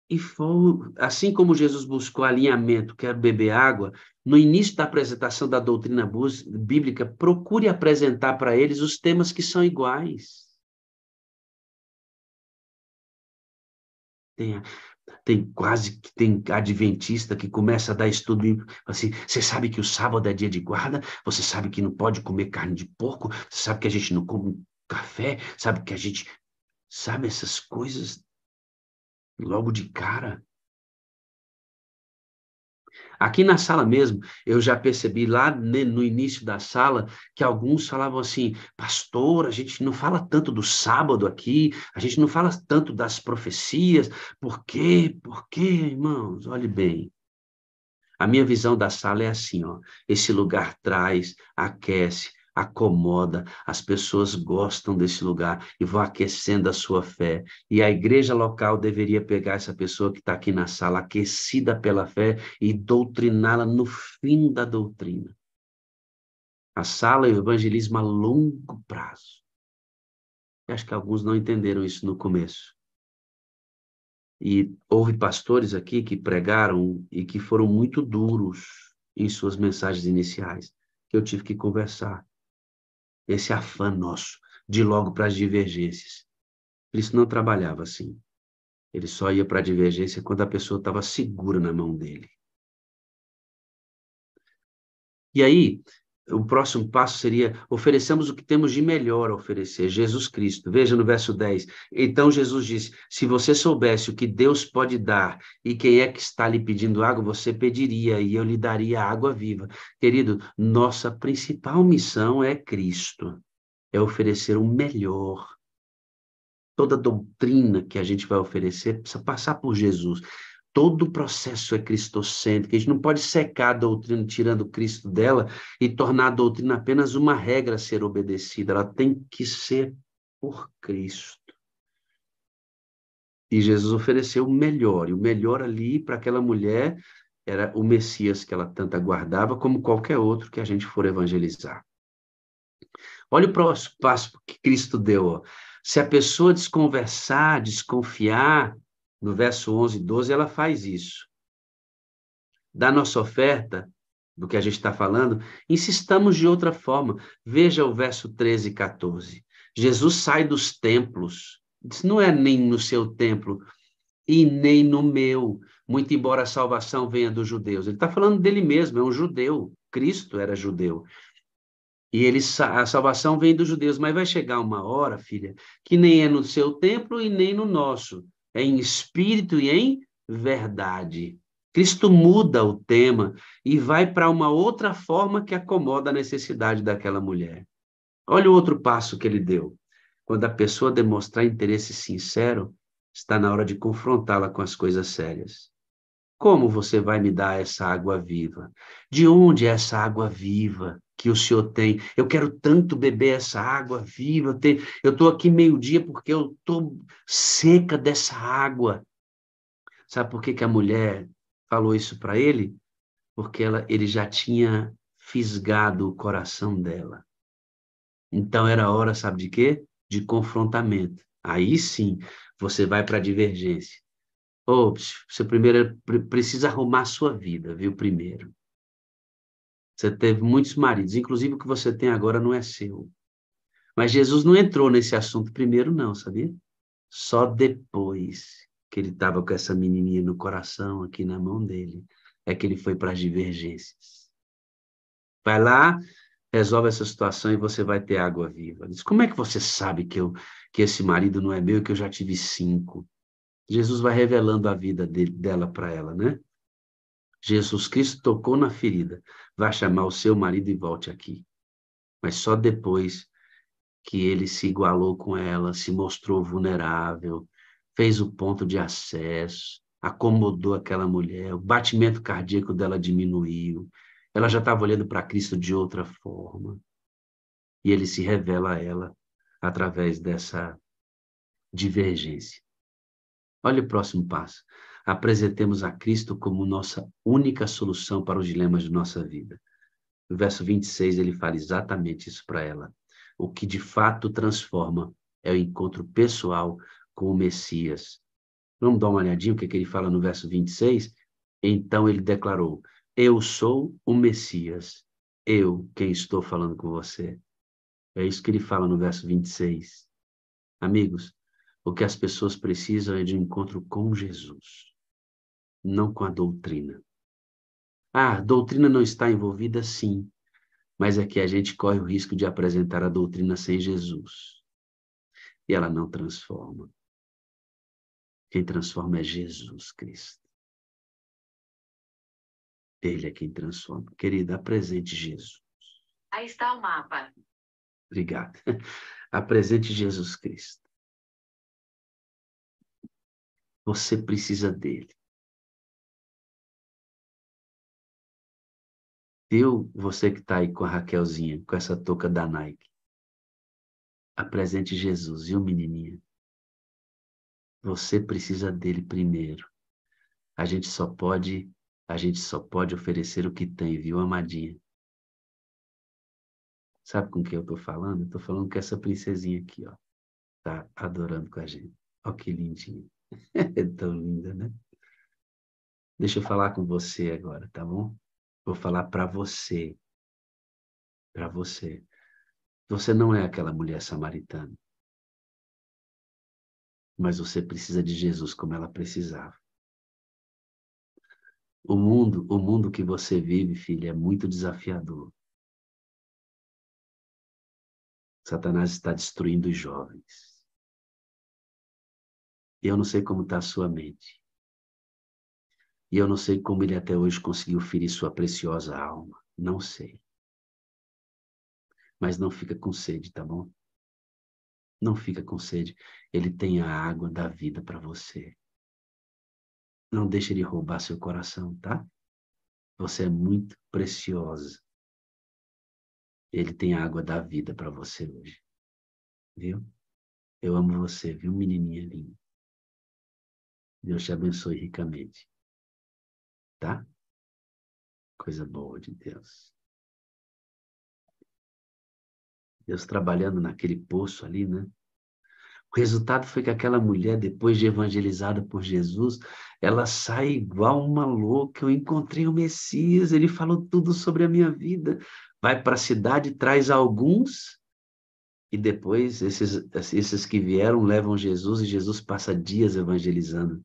S1: E foi assim como Jesus buscou alinhamento, quer beber água, no início da apresentação da doutrina bíblica, procure apresentar para eles os temas que são iguais. Tem tem adventista que começa a dar estudo bíblico, assim, você sabe que o sábado é dia de guarda, você sabe que não pode comer carne de porco, você sabe que a gente não come café, sabe que a gente, sabe essas coisas logo de cara. Aqui na sala mesmo, eu já percebi lá no início da sala que alguns falavam assim: pastor, a gente não fala tanto do sábado aqui, a gente não fala tanto das profecias, por quê? Por quê, irmãos? Olhe bem. A minha visão da sala é assim, ó. Esse lugar traz, aquece, acomoda, as pessoas gostam desse lugar e vão aquecendo a sua fé. E a igreja local deveria pegar essa pessoa que está aqui na sala, aquecida pela fé, e doutriná-la no fim da doutrina. A sala é o evangelismo a longo prazo. Eu acho que alguns não entenderam isso no começo. E houve pastores aqui que pregaram e que foram muito duros em suas mensagens iniciais, que eu tive que conversar. Esse afã nosso de ir logo para as divergências. Cristo não trabalhava assim. Ele só ia para a divergência quando a pessoa estava segura na mão dele. E aí, o próximo passo seria: ofereçamos o que temos de melhor a oferecer, Jesus Cristo. Veja no verso 10. Então Jesus disse: se você soubesse o que Deus pode dar e quem é que está lhe pedindo água, você pediria e eu lhe daria água viva. Querido, nossa principal missão é Cristo, é oferecer o melhor. Toda doutrina que a gente vai oferecer precisa passar por Jesus. Todo o processo é cristocêntrico. A gente não pode secar a doutrina tirando Cristo dela e tornar a doutrina apenas uma regra a ser obedecida. Ela tem que ser por Cristo. E Jesus ofereceu o melhor. E o melhor ali para aquela mulher era o Messias que ela tanto aguardava, como qualquer outro que a gente for evangelizar. Olha o próximo passo que Cristo deu. Ó. Se a pessoa desconversar, desconfiar, no verso 11 e 12, ela faz isso. Da nossa oferta, do que a gente está falando, insistamos de outra forma. Veja o verso 13 e 14. Jesus sai dos templos. Diz, não é nem no seu templo e nem no meu, muito embora a salvação venha dos judeus. Ele está falando dele mesmo, é um judeu. Cristo era judeu. E a salvação vem dos judeus, mas vai chegar uma hora, filha, que nem é no seu templo e nem no nosso. É em espírito e em verdade. Cristo muda o tema e vai para uma outra forma que acomoda a necessidade daquela mulher. Olha o outro passo que ele deu. Quando a pessoa demonstrar interesse sincero, está na hora de confrontá-la com as coisas sérias. Como você vai me dar essa água viva? De onde é essa água viva que o senhor tem? Eu quero tanto beber essa água viva. Eu estou aqui meio-dia porque eu estou seca dessa água. Sabe por que que a mulher falou isso para ele? Porque ele já tinha fisgado o coração dela. Então era hora, sabe de quê? De confrontamento. Aí sim, você vai para a divergência. Você primeiro precisa arrumar a sua vida, viu? Primeiro. Você teve muitos maridos, inclusive o que você tem agora não é seu. Mas Jesus não entrou nesse assunto primeiro, não, sabia? Só depois que ele estava com essa menininha no coração, aqui na mão dele, é que ele foi para as divergências. Vai lá, resolve essa situação e você vai ter água viva. Diz, como é que você sabe que esse marido não é meu e que eu já tive 5? Jesus vai revelando a vida dela para ela, né? Jesus Cristo tocou na ferida. Vai chamar o seu marido e volte aqui. Mas só depois que ele se igualou com ela, se mostrou vulnerável, fez o ponto de acesso, acomodou aquela mulher, o batimento cardíaco dela diminuiu, ela já estava olhando para Cristo de outra forma, e ele se revela a ela através dessa divergência. Olha o próximo passo. Apresentemos a Cristo como nossa única solução para os dilemas de nossa vida. No verso 26, ele fala exatamente isso para ela. O que de fato transforma é o encontro pessoal com o Messias. Vamos dar uma olhadinha o que ele fala no verso 26? Então ele declarou, eu sou o Messias, eu quem estou falando com você. É isso que ele fala no verso 26. Amigos, o que as pessoas precisam é de um encontro com Jesus, não com a doutrina. Ah, a doutrina não está envolvida, sim, mas é que a gente corre o risco de apresentar a doutrina sem Jesus. E ela não transforma. Quem transforma é Jesus Cristo. Ele é quem transforma. Querida, apresente Jesus.
S2: Aí está o mapa.
S1: Obrigado. Apresente Jesus Cristo. Você precisa dele. Viu você que está aí com a Raquelzinha, com essa touca da Nike? Apresente Jesus, viu, menininha? Você precisa dele primeiro. A gente só pode oferecer o que tem, viu, amadinha? Sabe com quem eu tô falando? Eu tô falando com essa princesinha aqui, ó. Tá adorando com a gente. Ó que lindinha. É tão linda, né? Deixa eu falar com você agora, tá bom? Vou falar para você. Para você. Você não é aquela mulher samaritana. Mas você precisa de Jesus como ela precisava. O mundo que você vive, filha, é muito desafiador. Satanás está destruindo os jovens. E eu não sei como está a sua mente. E eu não sei como ele até hoje conseguiu ferir sua preciosa alma. Não sei. Mas não fica com sede, tá bom? Não fica com sede. Ele tem a água da vida para você. Não deixe ele roubar seu coração, tá? Você é muito preciosa. Ele tem a água da vida para você hoje. Viu? Eu amo você, viu, menininha linda? Deus te abençoe ricamente. Tá? Coisa boa de Deus. Deus trabalhando naquele poço ali, né? O resultado foi que aquela mulher, depois de evangelizada por Jesus, ela sai igual uma louca. Eu encontrei o Messias, ele falou tudo sobre a minha vida. Vai para a cidade, traz alguns, e depois esses que vieram levam Jesus, e Jesus passa dias evangelizando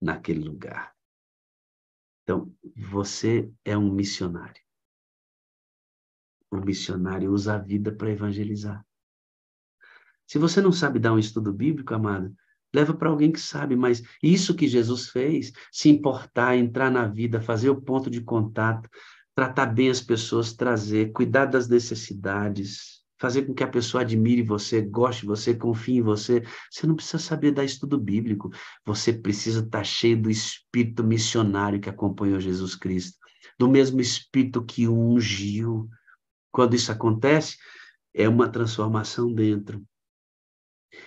S1: naquele lugar. Então, você é um missionário. O missionário usa a vida para evangelizar. Se você não sabe dar um estudo bíblico, amado, leva para alguém que sabe, mas isso que Jesus fez, se importar, entrar na vida, fazer o ponto de contato, tratar bem as pessoas, trazer, cuidar das necessidades, fazer com que a pessoa admire você, goste de você, confie em você. Você não precisa saber dar estudo bíblico. Você precisa estar cheio do espírito missionário que acompanhou Jesus Cristo, do mesmo espírito que o ungiu. Quando isso acontece, é uma transformação dentro.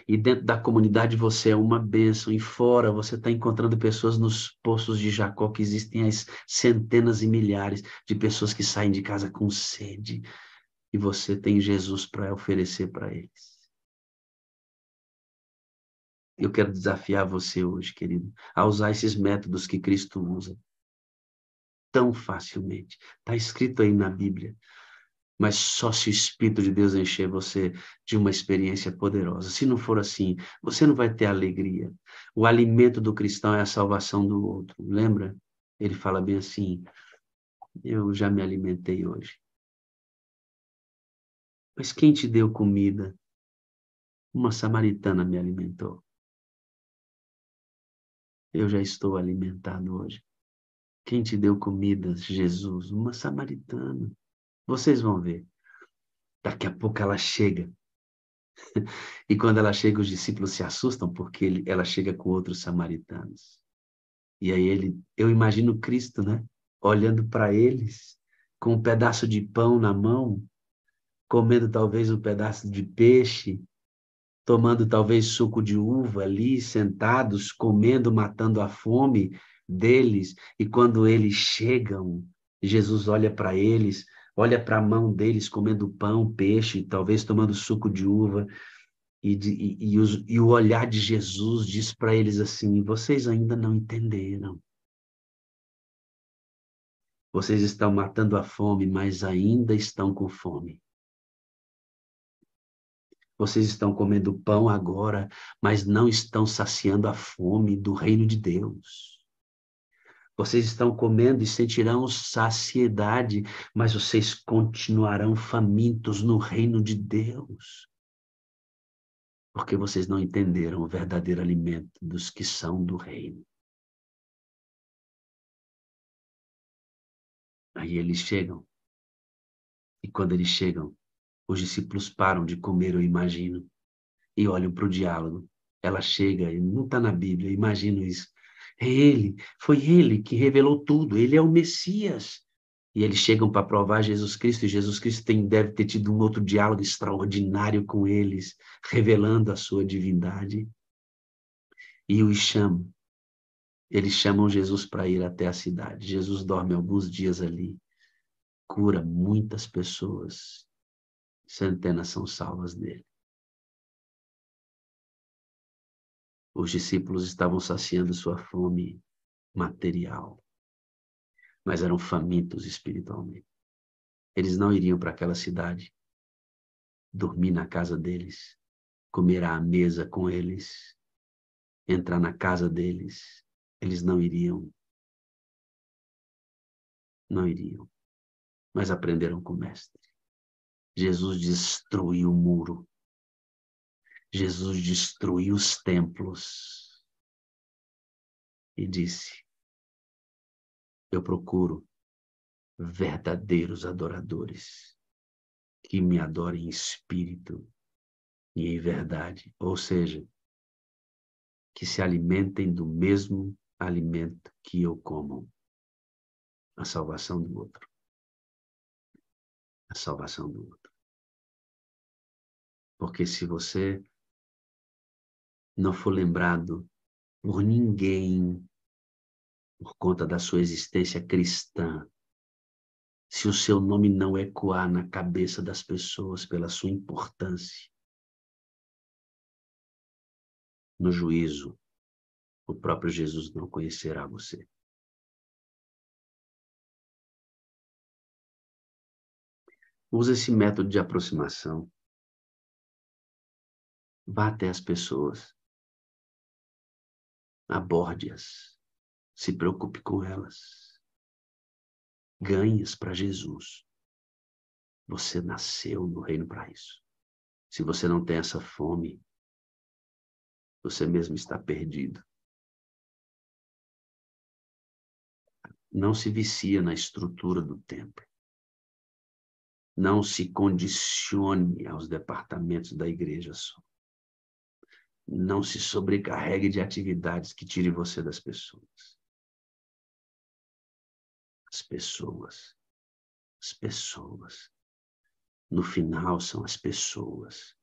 S1: E dentro da comunidade você é uma bênção. E fora você está encontrando pessoas nos poços de Jacó, que existem as centenas e milhares de pessoas que saem de casa com sede. E você tem Jesus para oferecer para eles. Eu quero desafiar você hoje, querido, a usar esses métodos que Cristo usa tão facilmente. Está escrito aí na Bíblia. Mas só se o Espírito de Deus encher você de uma experiência poderosa. Se não for assim, você não vai ter alegria. O alimento do cristão é a salvação do outro. Lembra? Ele fala bem assim, eu já me alimentei hoje. Mas quem te deu comida? Uma samaritana me alimentou. Eu já estou alimentado hoje. Quem te deu comida? Jesus, uma samaritana. Vocês vão ver. Daqui a pouco ela chega. E quando ela chega, os discípulos se assustam porque ela chega com outros samaritanos. E aí eu imagino Cristo, né? Olhando para eles, com um pedaço de pão na mão, comendo talvez um pedaço de peixe, tomando talvez suco de uva ali, sentados, comendo, matando a fome deles. E quando eles chegam, Jesus olha para eles, olha para a mão deles, comendo pão, peixe, talvez tomando suco de uva. E o olhar de Jesus diz para eles assim: vocês ainda não entenderam. Vocês estão matando a fome, mas ainda estão com fome. Vocês estão comendo pão agora, mas não estão saciando a fome do reino de Deus. Vocês estão comendo e sentirão saciedade, mas vocês continuarão famintos no reino de Deus. Porque vocês não entenderam o verdadeiro alimento dos que são do reino. Aí eles chegam. E quando eles chegam, os discípulos param de comer, eu imagino, e olham para o diálogo. Ela chega, e não está na Bíblia, eu imagino isso. Foi ele que revelou tudo, ele é o Messias. E eles chegam para provar Jesus Cristo, e Jesus Cristo deve ter tido um outro diálogo extraordinário com eles, revelando a sua divindade. E os chamam. Eles chamam Jesus para ir até a cidade. Jesus dorme alguns dias ali, cura muitas pessoas. Centenas são salvas dele. Os discípulos estavam saciando sua fome material, mas eram famintos espiritualmente. Eles não iriam para aquela cidade, dormir na casa deles, comer à mesa com eles, entrar na casa deles. Eles não iriam. Não iriam. Mas aprenderam com o mestre. Jesus destruiu o muro. Jesus destruiu os templos. E disse: eu procuro verdadeiros adoradores que me adorem em espírito e em verdade, ou seja, que se alimentem do mesmo alimento que eu como, a salvação do outro. A salvação do outro. Porque se você não for lembrado por ninguém por conta da sua existência cristã, se o seu nome não ecoar na cabeça das pessoas pela sua importância, no juízo, o próprio Jesus não conhecerá você. Use esse método de aproximação. Vá até as pessoas. Aborde-as. Se preocupe com elas. Ganhe-as para Jesus. Você nasceu no reino para isso. Se você não tem essa fome, você mesmo está perdido. Não se vicia na estrutura do templo. Não se condicione aos departamentos da igreja só. Não se sobrecarregue de atividades que tirem você das pessoas. As pessoas. As pessoas. No final são as pessoas.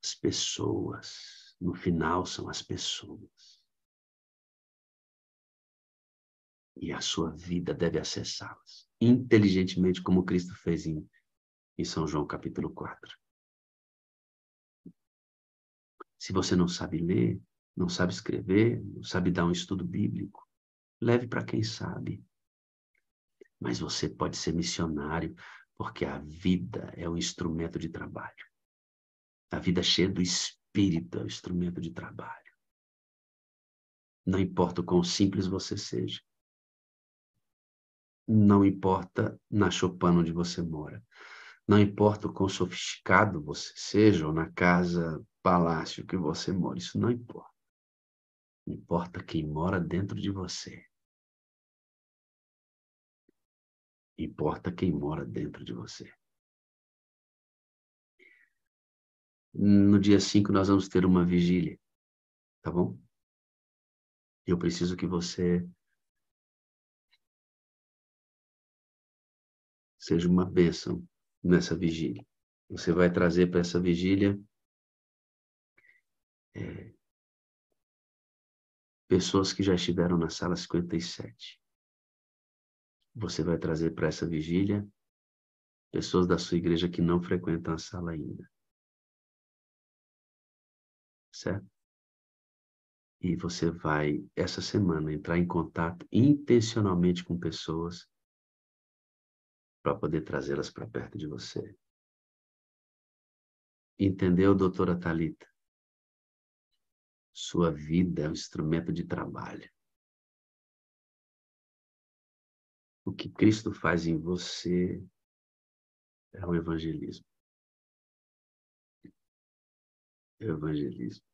S1: As pessoas. No final são as pessoas. E a sua vida deve acessá-las inteligentemente, como Cristo fez em São João capítulo 4. Se você não sabe ler, não sabe escrever, não sabe dar um estudo bíblico, leve para quem sabe. Mas você pode ser missionário, porque a vida é um instrumento de trabalho. A vida cheia do Espírito é um instrumento de trabalho. Não importa o quão simples você seja. Não importa na choupana onde você mora. Não importa o quão sofisticado você seja, ou na casa, palácio que você mora. Isso não importa. Importa quem mora dentro de você. Importa quem mora dentro de você. No dia 5 nós vamos ter uma vigília, tá bom? Eu preciso que você seja uma bênção nessa vigília. Você vai trazer para essa vigília pessoas que já estiveram na sala 57. Você vai trazer para essa vigília pessoas da sua igreja que não frequentam a sala ainda. Certo? E você vai, essa semana, entrar em contato intencionalmente com pessoas para poder trazê-las para perto de você. Entendeu, doutora Thalita? Sua vida é um instrumento de trabalho. O que Cristo faz em você é o evangelismo. É o evangelismo.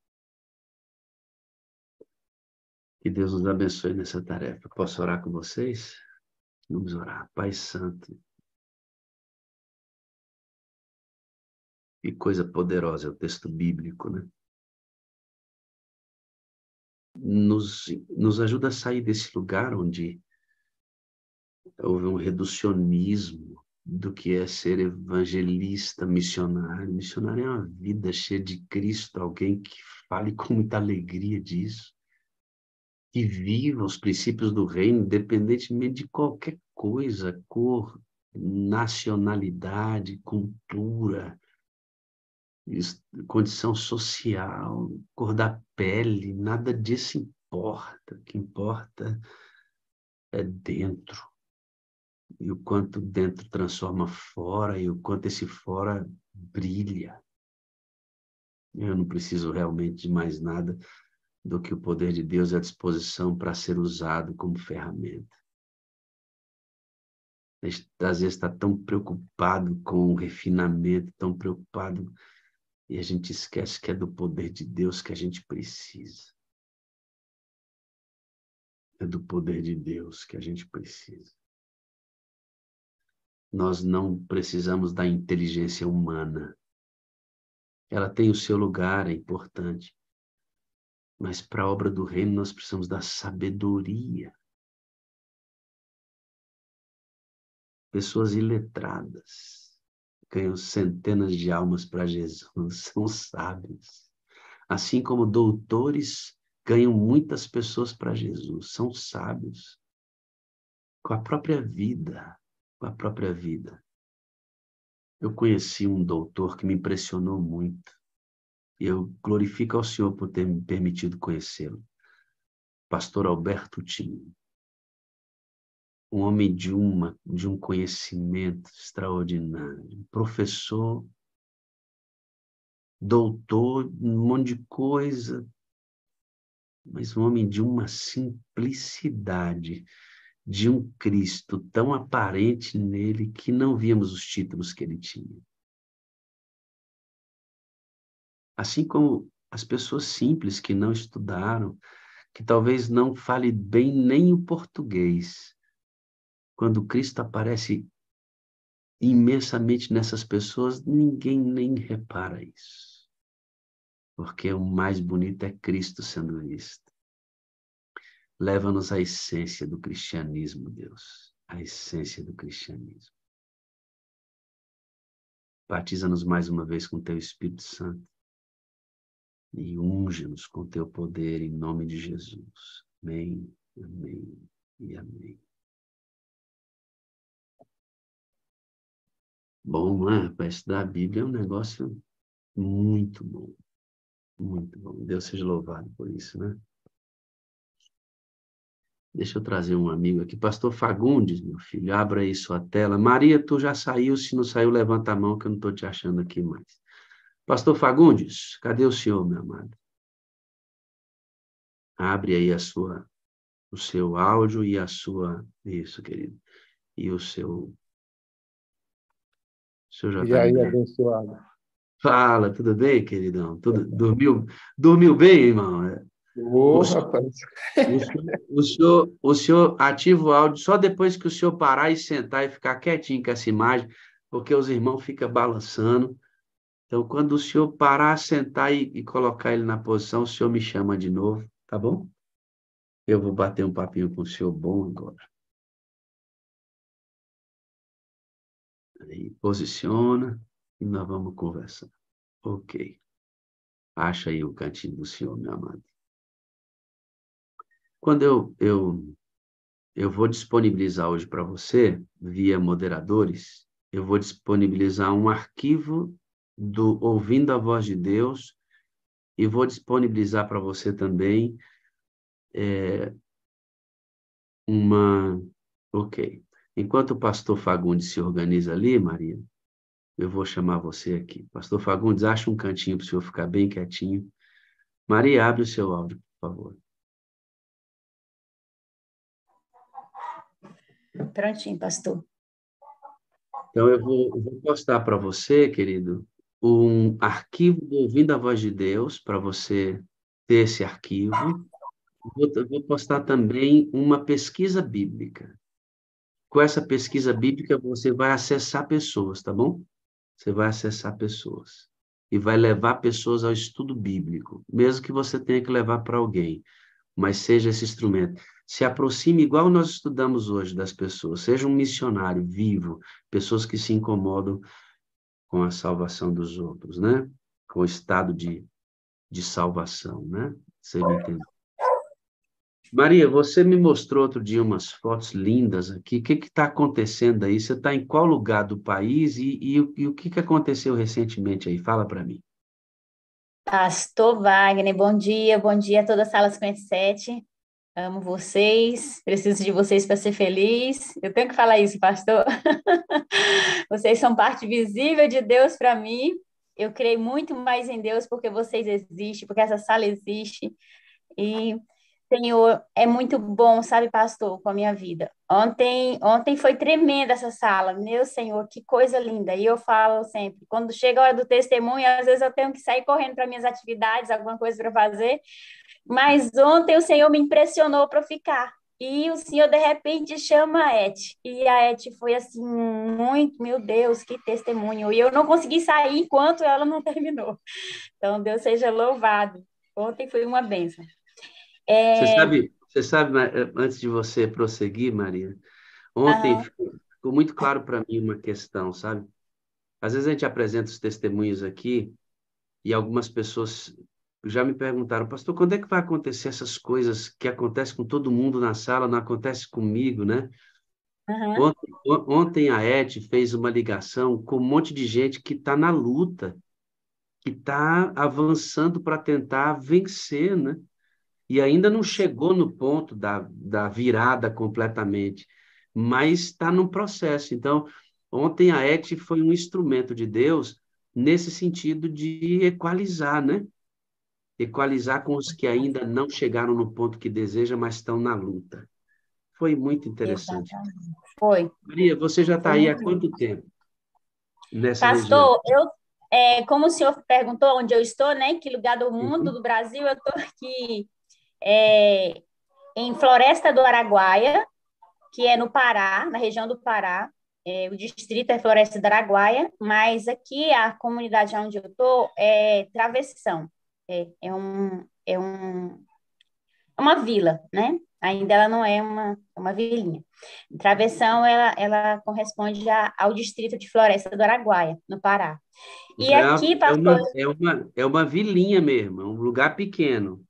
S1: Que Deus nos abençoe nessa tarefa. Posso orar com vocês? Vamos orar. Pai Santo. Que coisa poderosa é o texto bíblico, né? Nos ajuda a sair desse lugar onde houve um reducionismo do que é ser evangelista, missionário. Missionário é uma vida cheia de Cristo, alguém que fale com muita alegria disso, que viva os princípios do reino, independentemente de qualquer coisa, cor, nacionalidade, cultura, condição social, cor da pele, nada disso importa. O que importa é dentro. E o quanto dentro transforma fora e o quanto esse fora brilha. Eu não preciso realmente de mais nada do que o poder de Deus à disposição para ser usado como ferramenta. Às vezes está tão preocupado com o refinamento, tão preocupado, e a gente esquece que é do poder de Deus que a gente precisa. É do poder de Deus que a gente precisa. Nós não precisamos da inteligência humana. Ela tem o seu lugar, é importante. Mas para a obra do reino nós precisamos da sabedoria. Pessoas iletradas ganham centenas de almas para Jesus, são sábios. Assim como doutores ganham muitas pessoas para Jesus, são sábios. Com a própria vida, com a própria vida. Eu conheci um doutor que me impressionou muito. E eu glorifico ao Senhor por ter me permitido conhecê-lo. Pastor Alberto Tim. Um homem de um conhecimento extraordinário. Professor, doutor, um monte de coisa. Mas um homem de uma simplicidade, de um Cristo tão aparente nele que não víamos os títulos que ele tinha. Assim como as pessoas simples que não estudaram, que talvez não fale bem nem o português, quando Cristo aparece imensamente nessas pessoas, ninguém nem repara isso. Porque o mais bonito é Cristo sendo visto. Leva-nos à essência do cristianismo, Deus. A essência do cristianismo. Batiza-nos mais uma vez com teu Espírito Santo. E unge-nos com teu poder em nome de Jesus. Amém, amém e amém. Bom, né? Para estudar a Bíblia é um negócio muito bom. Muito bom. Deus seja louvado por isso, né? Deixa eu trazer um amigo aqui. Pastor Fagundes, meu filho, abra aí sua tela. Maria, tu já saiu? Se não saiu, levanta a mão que eu não estou te achando aqui mais. Pastor Fagundes, cadê o senhor, meu amado? Abre aí o seu áudio e a sua... Isso, querido. E o seu... O senhor já
S3: E
S1: está
S3: aí,
S1: liberado.
S3: abençoado.
S1: Fala, tudo bem, queridão? Dormiu bem, irmão?
S3: Ô,
S1: O,
S3: rapaz.
S1: o senhor ativa o áudio só depois que o senhor parar e sentar e ficar quietinho com essa imagem, porque os irmãos ficam balançando. Então, quando o senhor parar, sentar e colocar ele na posição, o senhor me chama de novo, tá bom? Eu vou bater um papinho com o senhor bom agora. Aí, posiciona e nós vamos conversar. Ok. Acha aí o cantinho do senhor, meu amado. Quando eu vou disponibilizar hoje para você, via moderadores, eu vou disponibilizar um arquivo do Ouvindo a Voz de Deus e vou disponibilizar para você também uma... Ok. Enquanto o pastor Fagundes se organiza ali, Maria, eu vou chamar você aqui. Pastor Fagundes, acha um cantinho para o senhor ficar bem quietinho. Maria, abre o seu áudio, por favor.
S4: Prontinho, pastor.
S1: Então, eu vou postar para você, querido, um arquivo do Ouvindo a Voz de Deus, para você ter esse arquivo. Eu vou postar também uma pesquisa bíblica. Com essa pesquisa bíblica, você vai acessar pessoas, tá bom? Você vai acessar pessoas. E vai levar pessoas ao estudo bíblico, mesmo que você tenha que levar para alguém, mas seja esse instrumento. Se aproxime igual nós estudamos hoje das pessoas, seja um missionário vivo, pessoas que se incomodam com a salvação dos outros, né? Com o estado de salvação, né? Você me entende? Maria, você me mostrou outro dia umas fotos lindas aqui. O que está acontecendo aí? Você está em qual lugar do país e o que aconteceu recentemente aí? Fala para mim.
S4: Pastor Wagner, bom dia a toda a Sala 57. Amo vocês, preciso de vocês para ser feliz. Eu tenho que falar isso, pastor. Vocês são parte visível de Deus para mim. Eu creio muito mais em Deus porque vocês existem, porque essa sala existe. E, Senhor, é muito bom, sabe, pastor, com a minha vida. Ontem foi tremenda essa sala. Meu Senhor, que coisa linda. E eu falo sempre, quando chega a hora do testemunho, às vezes eu tenho que sair correndo para minhas atividades, alguma coisa para fazer. Mas ontem o Senhor me impressionou para ficar. E o Senhor, de repente, chama a Eti. E a Eti foi assim, muito, meu Deus, que testemunho. E eu não consegui sair enquanto ela não terminou. Então, Deus seja louvado. Ontem foi uma bênção.
S1: Você sabe, antes de você prosseguir, Maria, ontem
S4: Aham,
S1: ficou muito claro para mim uma questão, sabe? Às vezes a gente apresenta os testemunhos aqui e algumas pessoas já me perguntaram, pastor, quando é que vai acontecer essas coisas que acontecem com todo mundo na sala, não acontece comigo, né?
S4: aham,
S1: Ontem a Ed fez uma ligação com um monte de gente que está na luta, que está avançando para tentar vencer, né? E ainda não chegou no ponto da virada completamente, mas está no processo. Então, ontem a Ed foi um instrumento de Deus nesse sentido de equalizar, né? Equalizar com os que ainda não chegaram no ponto que deseja, mas estão na luta. Foi muito interessante.
S4: exatamente. Foi.
S1: Maria, você já está
S4: Foi
S1: aí há
S4: muito lindo.
S1: quanto tempo nessa região?
S4: Pastor, como o senhor perguntou onde eu estou, né? Em que lugar do mundo,
S1: Uhum.
S4: do Brasil, eu estou aqui é, em Floresta do Araguaia, que é no Pará, na região do Pará. O distrito é Floresta do Araguaia, mas aqui a comunidade onde eu estou é Travessão. É uma vila, né? Ainda ela não é uma vilinha. Travessão, ela corresponde ao distrito de Floresta do Araguaia, no Pará. E
S1: Então,
S4: aqui, pastor,
S1: é uma vilinha mesmo, é um lugar pequeno.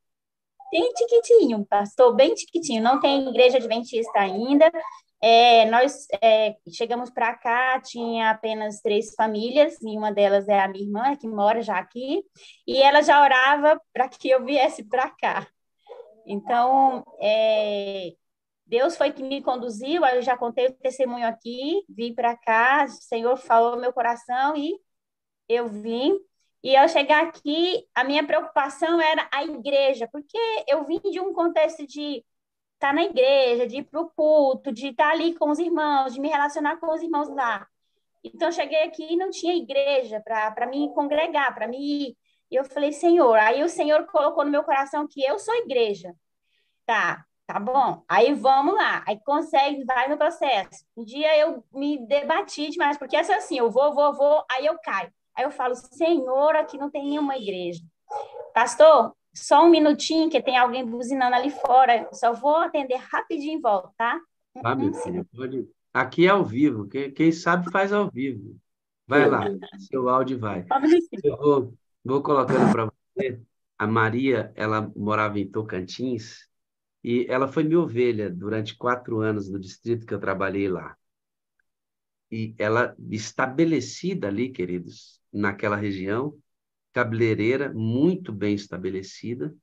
S4: bem tiquitinho, pastor, bem tiquitinho. Não tem igreja adventista ainda. Nós chegamos para cá, tinha apenas 3 famílias, e uma delas é a minha irmã, que mora já aqui, e ela já orava para que eu viesse para cá. Então, Deus foi que me conduziu, eu já contei o testemunho aqui, vim para cá, o Senhor falou no meu coração e eu vim. E ao chegar aqui, a minha preocupação era a igreja, porque eu vim de um contexto de estar na igreja, de ir para o culto, de estar ali com os irmãos, de me relacionar com os irmãos lá. Então, eu cheguei aqui e não tinha igreja para me congregar, para me ir. E eu falei, Senhor, aí o Senhor colocou no meu coração que eu sou igreja. Tá bom. Aí vamos lá. Aí consegue, vai no processo. Um dia eu me debati demais, porque essa assim, eu vou, aí eu caio. Aí eu falo, Senhor, aqui não tem nenhuma igreja. Pastor, só um minutinho que tem alguém buzinando ali fora. Só vou atender rapidinho e volto, tá?
S1: Tá, meu filho?
S4: Segundo.
S1: Pode. Aqui é ao vivo. Quem sabe faz ao vivo. Vai lá, seu áudio vai.
S4: Só um minutinho.
S1: Vou colocando para você. A Maria, ela morava em Tocantins e ela foi minha ovelha durante 4 anos no distrito que eu trabalhei lá. E ela, estabelecida ali, queridos, naquela região, cabeleireira, muito bem estabelecida,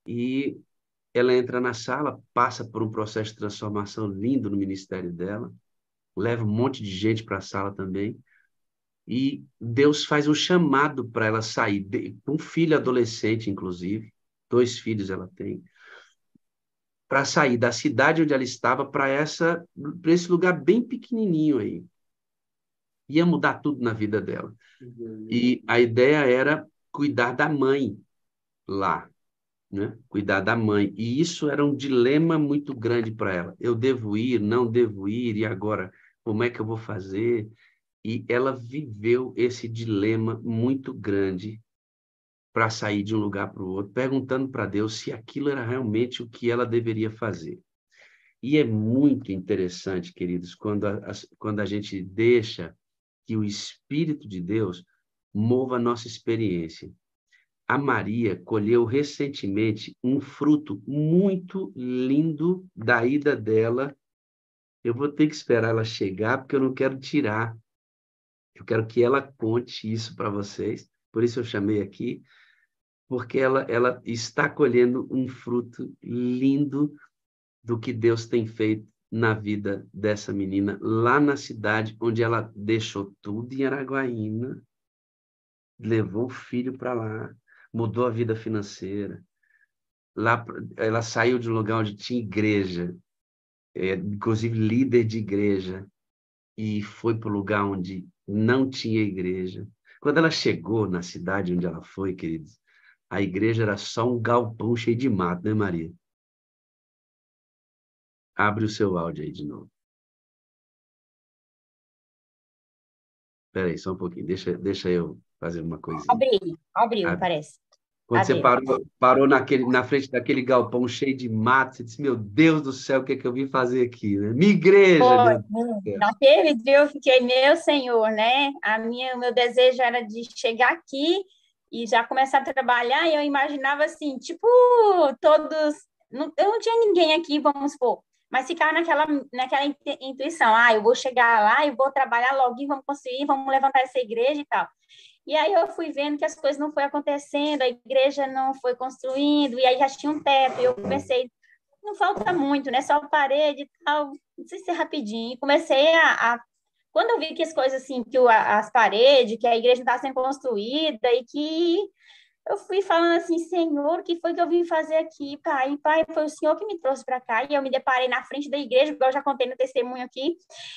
S1: e ela entra na sala, passa por um processo de transformação lindo no ministério dela, leva um monte de gente para a sala também, e Deus faz um chamado para ela sair, um filho adolescente, inclusive, 2 filhos ela tem, para sair da cidade onde ela estava para esse lugar bem pequenininho aí. Ia mudar tudo na vida dela. E a ideia era cuidar da mãe lá, né? Cuidar da mãe. E isso era um dilema muito grande para ela. Eu devo ir, não devo ir, e agora como é que eu vou fazer? E ela viveu esse dilema muito grande para sair de um lugar para o outro, perguntando para Deus se aquilo era realmente o que ela deveria fazer. E é muito interessante, queridos, quando a gente deixa que o Espírito de Deus mova a nossa experiência. A Maria colheu recentemente um fruto muito lindo da ida dela. Eu vou ter que esperar ela chegar, porque eu não quero tirar. Eu quero que ela conte isso para vocês. Por isso eu chamei aqui, porque ela está colhendo um fruto lindo do que Deus tem feito na vida dessa menina, lá na cidade onde ela deixou tudo em Araguaína, levou o filho para lá, mudou a vida financeira. Lá, ela saiu de um lugar onde tinha igreja, inclusive líder de igreja, e foi para o lugar onde não tinha igreja. Quando ela chegou na cidade onde ela foi, queridos, a igreja era só um galpão cheio de mato, né, Maria? Abre o seu áudio aí de novo. Espera aí, só um pouquinho. Deixa eu fazer uma coisinha.
S4: Abriu,
S1: Abre.
S4: parece.
S1: Quando você
S4: Abriu.
S1: parou na frente daquele galpão cheio de mato, você disse, meu Deus do céu, o que é que eu vim fazer aqui, né? Minha igreja,
S4: Foi.
S1: meu Deus do céu.
S4: Naquele dia eu fiquei, meu Senhor, né? O meu desejo era de chegar aqui e já começar a trabalhar, e eu imaginava assim, tipo, todos. Eu não tinha ninguém aqui, vamos supor, mas ficava naquela intuição, eu vou chegar lá, eu vou trabalhar logo, vamos conseguir, vamos levantar essa igreja e tal. E aí eu fui vendo que as coisas não foi acontecendo, a igreja não foi construindo, e aí já tinha um teto, e eu pensei, não falta muito, né? Só parede e tal, não sei se é rapidinho. E comecei quando eu vi que as coisas assim, que as paredes, que a igreja não estava sendo construída e que eu fui falando assim, Senhor, o que foi que eu vim fazer aqui, pai? Pai, foi o Senhor que me trouxe para cá. E eu me deparei na frente da igreja, igual eu já contei no testemunho aqui.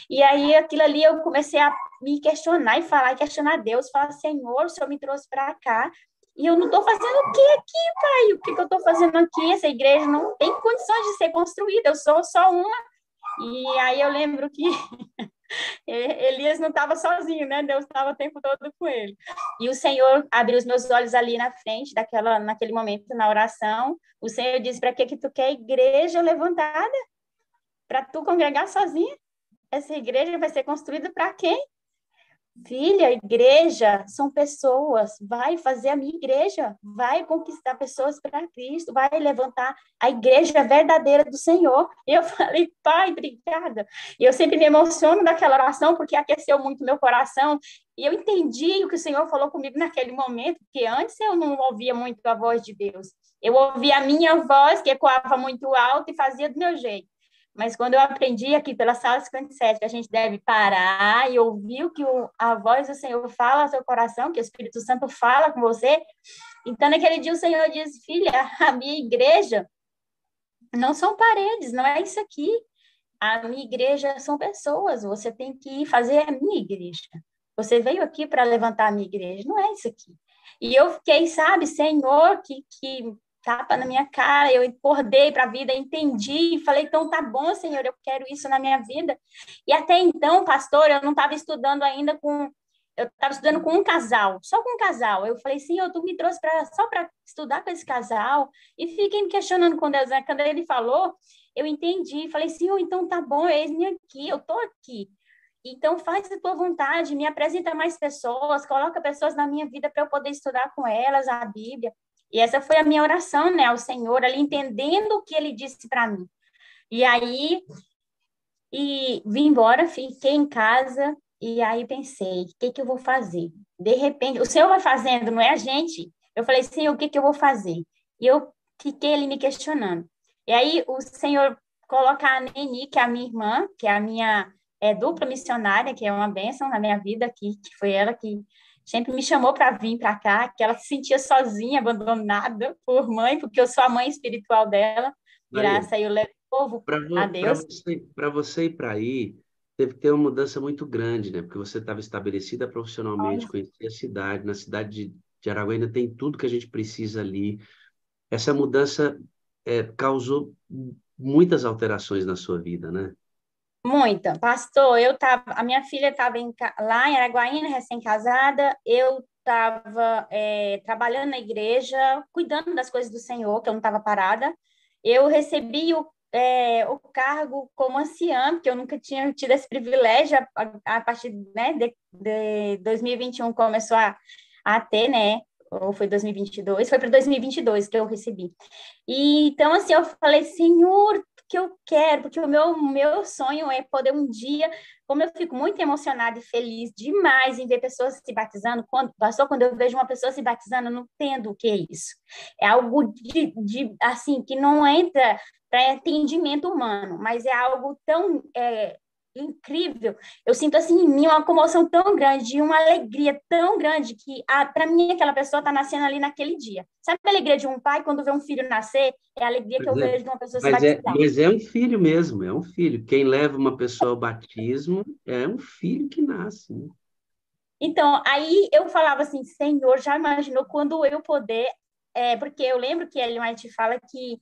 S4: E aí, aquilo ali, eu comecei a me questionar e falar, e questionar Deus. Falar, Senhor, o Senhor me trouxe para cá. E eu não estou fazendo o que aqui, pai? O que eu estou fazendo aqui? Essa igreja não tem condições de ser construída. Eu sou só uma. E aí, eu lembro que Elias não estava sozinho, né? Deus estava o tempo todo com ele. E o Senhor abriu os meus olhos ali na frente, naquele momento, na oração. O Senhor disse: para que tu quer igreja levantada? Para tu congregar sozinha? Essa igreja vai ser construída para quem? Filha, igreja são pessoas, vai fazer a minha igreja, vai conquistar pessoas para Cristo, vai levantar a igreja verdadeira do Senhor. E eu falei: Pai, obrigada. E eu sempre me emociono daquela oração, porque aqueceu muito meu coração, e eu entendi o que o Senhor falou comigo naquele momento, porque antes eu não ouvia muito a voz de Deus. Eu ouvia a minha voz, que ecoava muito alto, e fazia do meu jeito. Mas quando eu aprendi aqui pela Sala 57 que a gente deve parar e ouvir o que a voz do Senhor fala ao seu coração, que o Espírito Santo fala com você, então naquele dia o Senhor disse: filha, a minha igreja não são paredes, não é isso aqui. A minha igreja são pessoas, você tem que ir fazer a minha igreja. Você veio aqui para levantar a minha igreja, não é isso aqui. E eu fiquei, sabe, Senhor, que tapa na minha cara, eu acordei para a vida, entendi, e falei: então tá bom, Senhor, eu quero isso na minha vida. E até então, pastor, eu não estava estudando ainda eu estava estudando com um casal, só com um casal. Eu falei: Senhor, tu me trouxe só para estudar com esse casal, e fiquei me questionando com Deus, né? Quando ele falou, eu entendi, falei: Senhor, então tá bom, eis-me aqui, eu tô aqui. Então, faz a tua vontade, me apresenta mais pessoas, coloca pessoas na minha vida para eu poder estudar com elas a Bíblia. E essa foi a minha oração, né, ao Senhor, ali entendendo o que ele disse para mim. E aí, vim embora, fiquei em casa, e aí pensei: o que eu vou fazer? De repente, o Senhor vai fazendo, não é a gente? Eu falei: Senhor, o que eu vou fazer? E eu fiquei ali me questionando. E aí, o Senhor coloca a Neni, que é a minha irmã, que é a minha dupla missionária, que é uma bênção na minha vida aqui, que foi ela que sempre me chamou para vir para cá, que ela se sentia sozinha, abandonada por mãe, porque eu sou a mãe espiritual dela, graças aí eu levo o povo a Deus.
S1: Para você ir para aí, teve que ter uma mudança muito grande, né? Porque você estava estabelecida profissionalmente, conhecia a cidade, na cidade de Araguaína tem tudo que a gente precisa ali. Essa mudança causou muitas alterações na sua vida, né?
S4: Muita. Pastor, a minha filha estava lá em Araguaína, recém-casada, eu estava trabalhando na igreja, cuidando das coisas do Senhor, que eu não estava parada. Eu recebi o cargo como anciã, porque eu nunca tinha tido esse privilégio, a partir, né, de 2021 começou a ter, né, ou foi 2022? Foi para 2022 que eu recebi. E, então, assim, eu falei: Senhor, que eu quero, porque o meu sonho é poder um dia, como eu fico muito emocionada e feliz demais em ver pessoas se batizando, quando eu vejo uma pessoa se batizando, eu não entendo o que é isso. É algo assim, que não entra para entendimento humano, mas é algo tão incrível. Eu sinto assim em mim uma comoção tão grande, uma alegria tão grande que para mim aquela pessoa está nascendo ali naquele dia. Sabe a alegria de um pai quando vê um filho nascer? É a alegria que eu vejo de uma pessoa se batizar.
S1: Mas é um filho mesmo, é um filho. Quem leva uma pessoa ao batismo é um filho que nasce, né?
S4: Então, aí eu falava assim: Senhor, já imaginou quando eu poder? Porque eu lembro que Ellen White fala que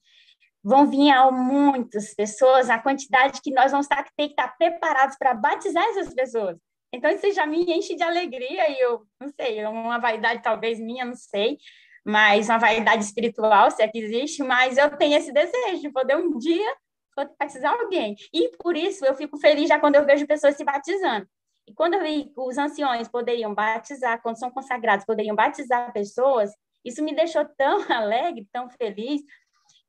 S4: vão vir muitas pessoas, a quantidade que nós vamos ter que estar preparados para batizar essas pessoas. Então, isso já me enche de alegria, e eu não sei, é uma vaidade talvez minha, não sei, mas uma vaidade espiritual, se é que existe, mas eu tenho esse desejo de poder um dia batizar alguém. E por isso eu fico feliz já quando eu vejo pessoas se batizando. E quando eu vi que os anciões poderiam batizar, quando são consagrados, poderiam batizar pessoas, isso me deixou tão alegre, tão feliz,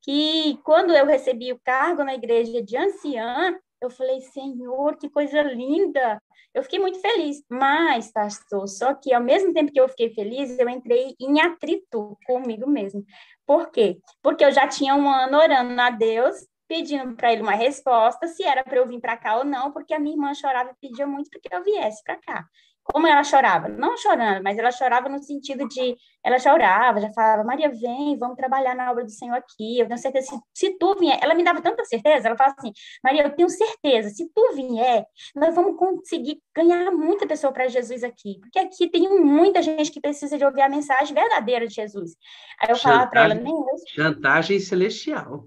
S4: que quando eu recebi o cargo na igreja de anciã, eu falei: Senhor, que coisa linda! Eu fiquei muito feliz, mas, pastor, só que ao mesmo tempo que eu fiquei feliz, eu entrei em atrito comigo mesmo. Por quê? Porque eu já tinha um ano orando a Deus, pedindo para ele uma resposta, se era para eu vir para cá ou não, porque a minha irmã chorava e pedia muito para que eu viesse para cá. Como ela chorava? Não chorando, mas ela chorava no sentido de... Ela chorava, já falava: Maria, vem, vamos trabalhar na obra do Senhor aqui. Eu tenho certeza, se tu vier... Ela me dava tanta certeza, ela falava assim: Maria, eu tenho certeza, se tu vier, nós vamos conseguir ganhar muita pessoa para Jesus aqui. Porque aqui tem muita gente que precisa de ouvir a mensagem verdadeira de Jesus. Aí eu falava para ela:
S1: Chantagem celestial.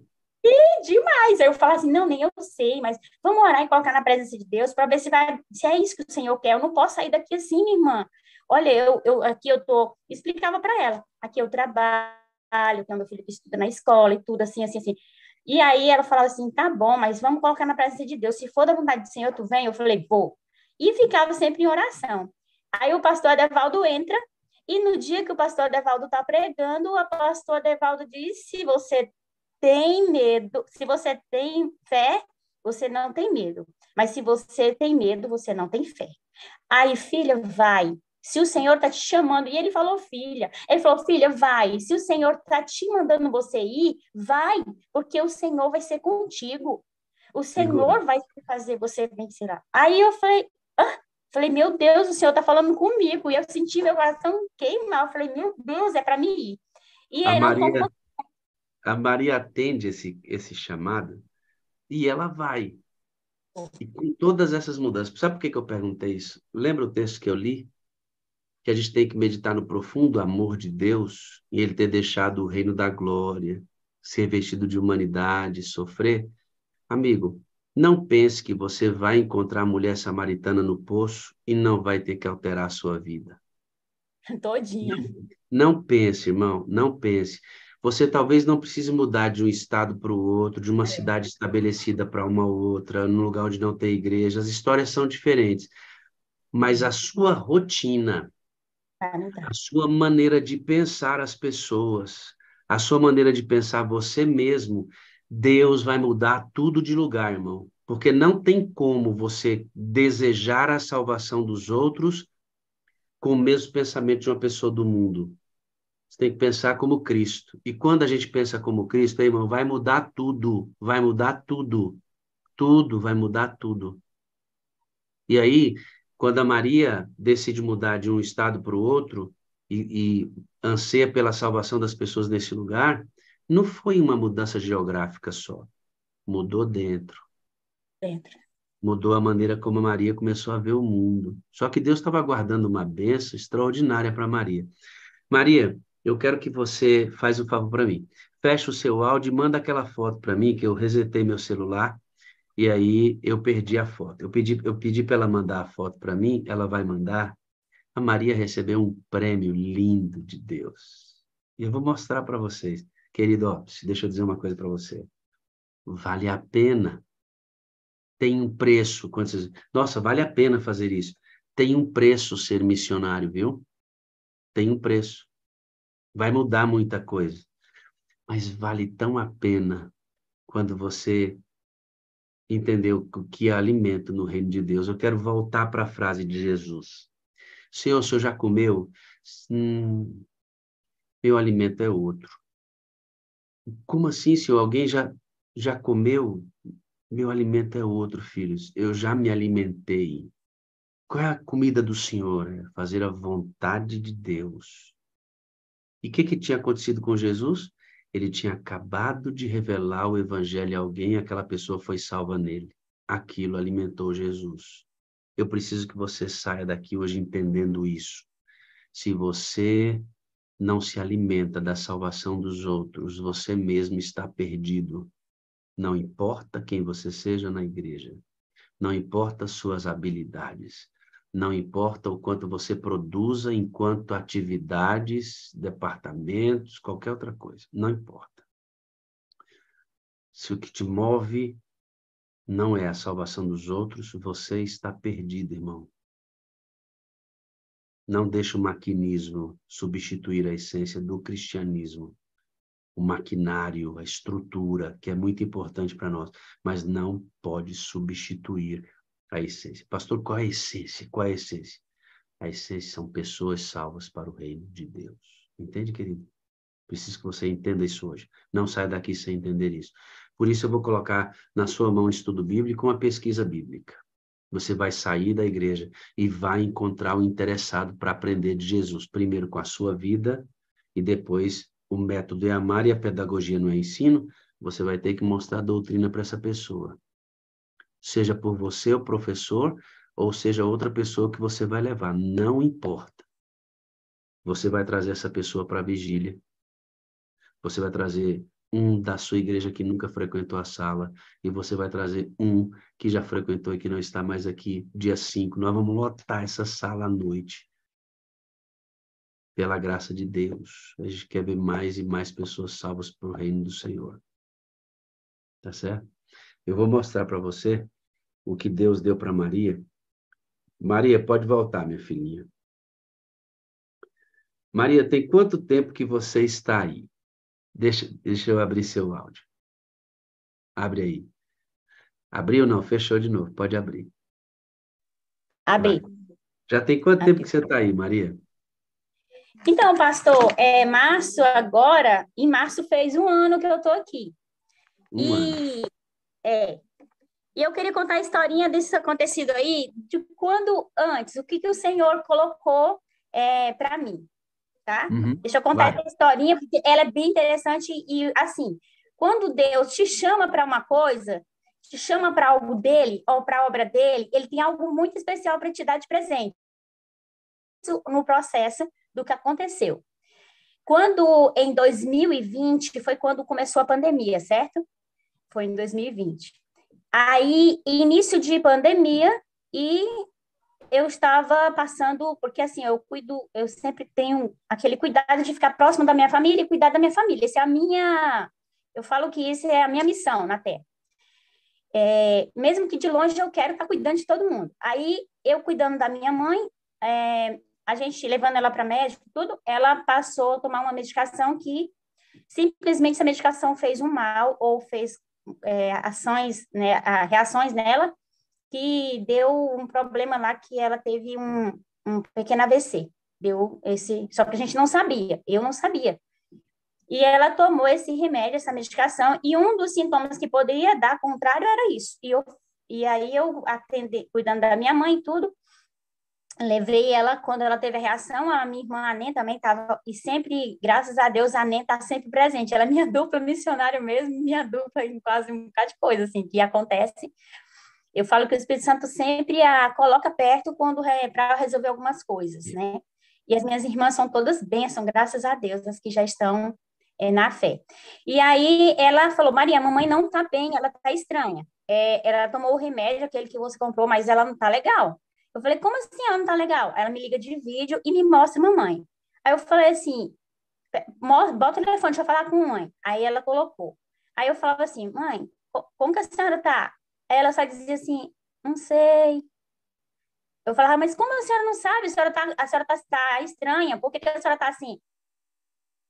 S4: Demais. Aí eu falo assim, não, nem eu sei, mas vamos orar e colocar na presença de Deus para ver se é isso que o Senhor quer. Eu não posso sair daqui assim, minha irmã. Olha, aqui eu tô, explicava para ela, aqui eu trabalho, tenho meu filho que estuda na escola e tudo assim, assim, assim. E aí ela falava assim, tá bom, mas vamos colocar na presença de Deus. Se for da vontade do Senhor, tu vem? Eu falei, vou. E ficava sempre em oração. Aí o pastor Adevaldo entra, e no dia que o pastor Adevaldo está pregando, o pastor Adevaldo diz, se você tem medo, se você tem fé, você não tem medo. Mas se você tem medo, você não tem fé. Aí, filha, vai. Se o Senhor está te chamando, e ele falou, filha, ele falou, filha, vai. Se o Senhor está te mandando você ir, vai, porque o Senhor vai ser contigo. O
S1: Segura.
S4: Senhor vai fazer você vencer. Aí eu falei, meu Deus, o Senhor está falando comigo. E eu senti meu coração queimar. Eu falei, meu Deus, é para mim ir. E
S1: A
S4: aí não
S1: Maria,
S4: como
S1: a Maria atende esse chamado e ela vai. E com todas essas mudanças. Sabe por que que eu perguntei isso? Lembra o texto que eu li? Que a gente tem que meditar no profundo amor de Deus e ele ter deixado o reino da glória, ser vestido de humanidade, sofrer. Amigo, não pense que você vai encontrar a mulher samaritana no poço e não vai ter que alterar a sua vida.
S4: todinha.
S1: Não, não pense, irmão, não pense. Você talvez não precise mudar de um estado para o outro, de uma cidade estabelecida para uma outra, num lugar onde não tem igreja. As histórias são diferentes, mas a sua rotina,
S4: Vai mudar.
S1: a sua maneira de pensar as pessoas, a sua maneira de pensar você mesmo, Deus vai mudar tudo de lugar, irmão. Porque não tem como você desejar a salvação dos outros com o mesmo pensamento de uma pessoa do mundo. Você tem que pensar como Cristo. E quando a gente pensa como Cristo, aí, irmão, vai mudar tudo. Vai mudar tudo. Tudo, vai mudar tudo. E aí, quando a Maria decide mudar de um estado para o outro e anseia pela salvação das pessoas nesse lugar, não foi uma mudança geográfica só. Mudou dentro.
S4: Dentro.
S1: Mudou a maneira como a Maria começou a ver o mundo. Só que Deus estava guardando uma bênção extraordinária para Maria. Maria, eu quero que você faz um favor para mim. Fecha o seu áudio e manda aquela foto para mim, que eu resetei meu celular e aí eu perdi a foto. Eu pedi para ela mandar a foto para mim, ela vai mandar. A Maria recebeu um prêmio lindo de Deus. E eu vou mostrar para vocês. Querido, ó, deixa eu dizer uma coisa para você. Vale a pena. Tem um preço. Quando vocês... Nossa, vale a pena fazer isso. Tem um preço ser missionário, viu? Tem um preço. Vai mudar muita coisa. Mas vale tão a pena quando você entendeu o que é alimento no reino de Deus. Eu quero voltar para a frase de Jesus. Senhor, o senhor já comeu? Meu alimento é outro. Como assim, senhor? Alguém já comeu? Meu alimento é outro, filhos. Eu já me alimentei. Qual é a comida do Senhor? É fazer a vontade de Deus. E o que tinha acontecido com Jesus? Ele tinha acabado de revelar o evangelho a alguém e aquela pessoa foi salva nele. Aquilo alimentou Jesus. Eu preciso que você saia daqui hoje entendendo isso. Se você não se alimenta da salvação dos outros, você mesmo está perdido. Não importa quem você seja na igreja. Não importa suas habilidades. Não importa o quanto você produza enquanto atividades, departamentos, qualquer outra coisa. Não importa. Se o que te move não é a salvação dos outros, você está perdido, irmão. Não deixe o maquinismo substituir a essência do cristianismo. O maquinário, a estrutura, que é muito importante para nós, mas não pode substituir a essência. Pastor, qual é a essência? Qual é a essência? A essência são pessoas salvas para o reino de Deus. Entende, querido? Preciso que você entenda isso hoje. Não saia daqui sem entender isso. Por isso eu vou colocar na sua mão um estudo bíblico, uma pesquisa bíblica. Você vai sair da igreja e vai encontrar o interessado para aprender de Jesus, primeiro com a sua vida e depois o método é amar e a pedagogia não é ensino, você vai ter que mostrar a doutrina para essa pessoa. Seja por você, o professor, ou seja outra pessoa que você vai levar, não importa. Você vai trazer essa pessoa para a vigília, você vai trazer um da sua igreja que nunca frequentou a sala, e você vai trazer um que já frequentou e que não está mais aqui, dia 5. Nós vamos lotar essa sala à noite. Pela graça de Deus. A gente quer ver mais e mais pessoas salvas para o reino do Senhor. Tá certo? Eu vou mostrar para você o que Deus deu para Maria. Maria, pode voltar, minha filhinha. Maria, tem quanto tempo que você está aí? Deixa eu abrir seu áudio. Abre aí. Abriu ou não? Fechou de novo. Pode abrir. Vai.
S4: Abri.
S1: Já tem quanto tempo
S4: Aqui.
S1: que você está aí, Maria?
S4: Então, pastor, março agora, em março fez 1 ano que eu estou aqui.
S1: Um ano.
S4: E eu queria contar a historinha desse acontecido aí, de quando antes, o que o Senhor colocou para mim, tá?
S1: Uhum.
S4: Deixa eu contar
S1: Vai.
S4: essa historinha, porque ela é bem interessante e, assim, quando Deus te chama para uma coisa, te chama para algo dele ou para a obra dele, ele tem algo muito especial para te dar de presente. Isso no processo do que aconteceu. Quando, em 2020, foi quando começou a pandemia, certo? Foi em 2020. Aí, início de pandemia, e eu estava passando, porque assim, eu sempre tenho aquele cuidado de ficar próximo da minha família e cuidar da minha família. Eu falo que isso é a minha missão na Terra. Mesmo que de longe eu quero estar cuidando de todo mundo. Aí, eu cuidando da minha mãe, a gente levando ela para médico, tudo, ela passou a tomar uma medicação que simplesmente essa medicação fez um mal ou fez ações, né, reações nela, que deu um problema lá que ela teve um pequeno AVC. Só que a gente não sabia, eu não sabia. E ela tomou esse remédio, essa medicação, e um dos sintomas que poderia dar contrário era isso. E aí eu cuidando da minha mãe e tudo, levei ela, quando ela teve a reação, a minha irmã, a Nen, também estava, e sempre, graças a Deus, a Nen está sempre presente. Ela é minha dupla missionária mesmo, minha dupla em quase um bocado de coisa, assim, que acontece. Eu falo que o Espírito Santo sempre a coloca perto quando para resolver algumas coisas, né? E as minhas irmãs são todas bênçãos, graças a Deus, as que já estão na fé. E aí ela falou, Maria, a mamãe não está bem, ela está estranha. Ela tomou o remédio, aquele que você comprou, mas ela não está legal. Eu falei, como assim ela não está legal? Ela me liga de vídeo e me mostra a mamãe. Aí eu falei assim, bota o telefone, deixa eu falar com a mãe. Aí ela colocou. Aí eu falava assim, mãe, como que a senhora tá? Aí ela só dizia assim, não sei. Eu falava, mas como a senhora não sabe? A senhora tá estranha. Por que a senhora tá assim?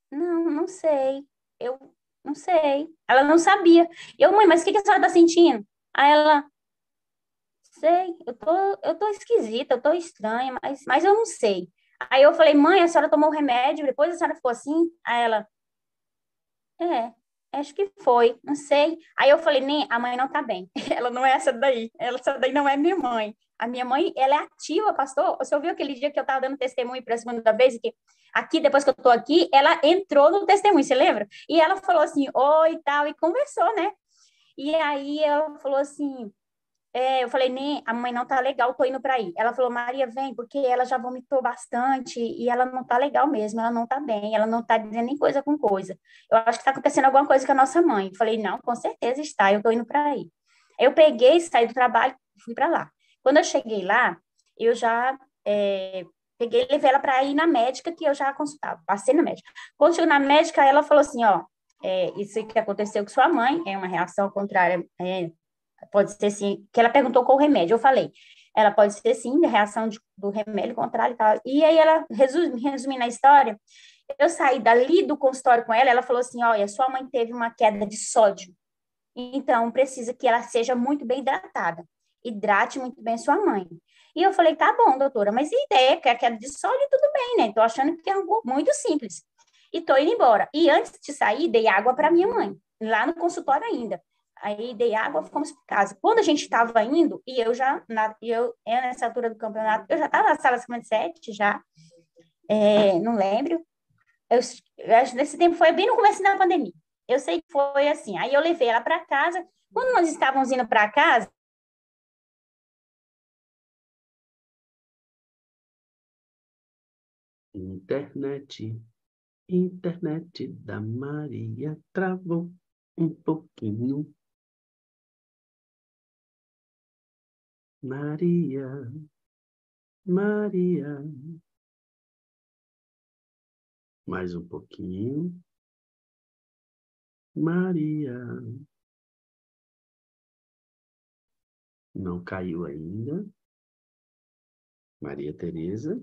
S4: Não, não sei. Eu não sei. Ela não sabia. Eu, mãe, mas o que a senhora tá sentindo? Aí ela, sei, eu tô esquisita, eu tô estranha, mas eu não sei. Aí eu falei, mãe, a senhora tomou o remédio, depois a senhora ficou assim? Aí ela, é, acho que foi, não sei. Aí eu falei, nem, a mãe não tá bem. Ela não é essa daí. Essa daí não é minha mãe. A minha mãe, ela é ativa, pastor. Você ouviu aquele dia que eu tava dando testemunho para a segunda vez? E que aqui, depois que eu tô aqui, ela entrou no testemunho, você lembra? E ela falou assim, oi e tal, e conversou, né? E aí ela falou assim, eu falei, nem, a mãe não tá legal, tô indo para aí. Ela falou, Maria, vem, porque ela já vomitou bastante e ela não tá legal mesmo, ela não tá bem, ela não tá dizendo nem coisa com coisa. Eu acho que tá acontecendo alguma coisa com a nossa mãe. Eu falei, não, com certeza está, eu tô indo para aí. Eu peguei, saí do trabalho, fui para lá. Quando eu cheguei lá, eu já peguei, levei ela para ir na médica que eu já consultava, passei na médica. Quando chegou na médica, ela falou assim, ó, isso que aconteceu com sua mãe é uma reação contrária, pode ser sim, que ela perguntou qual o remédio, eu falei, ela pode ser sim, reação do remédio contrário e tal. E aí ela, resumindo a história, eu saí dali do consultório com ela, ela falou assim, olha, sua mãe teve uma queda de sódio, então precisa que ela seja muito bem hidratada, hidrate muito bem sua mãe. E eu falei, tá bom, doutora, mas e ideia, que a queda de sódio, tudo bem, né? Tô achando que é algo muito simples. E tô indo embora. E antes de sair, dei água para minha mãe, lá no consultório ainda. Aí dei água, ficamos para casa. Quando a gente estava indo, e nessa altura do campeonato, eu já estava na sala 57, já, não lembro. Eu acho que nesse tempo foi bem no começo da pandemia. Eu sei que foi assim. Aí eu levei ela para casa. Quando nós estávamos indo para casa,
S1: Internet. Internet da Maria travou um pouquinho. Maria, Maria. Mais um pouquinho. Maria. Não caiu ainda. Maria Tereza.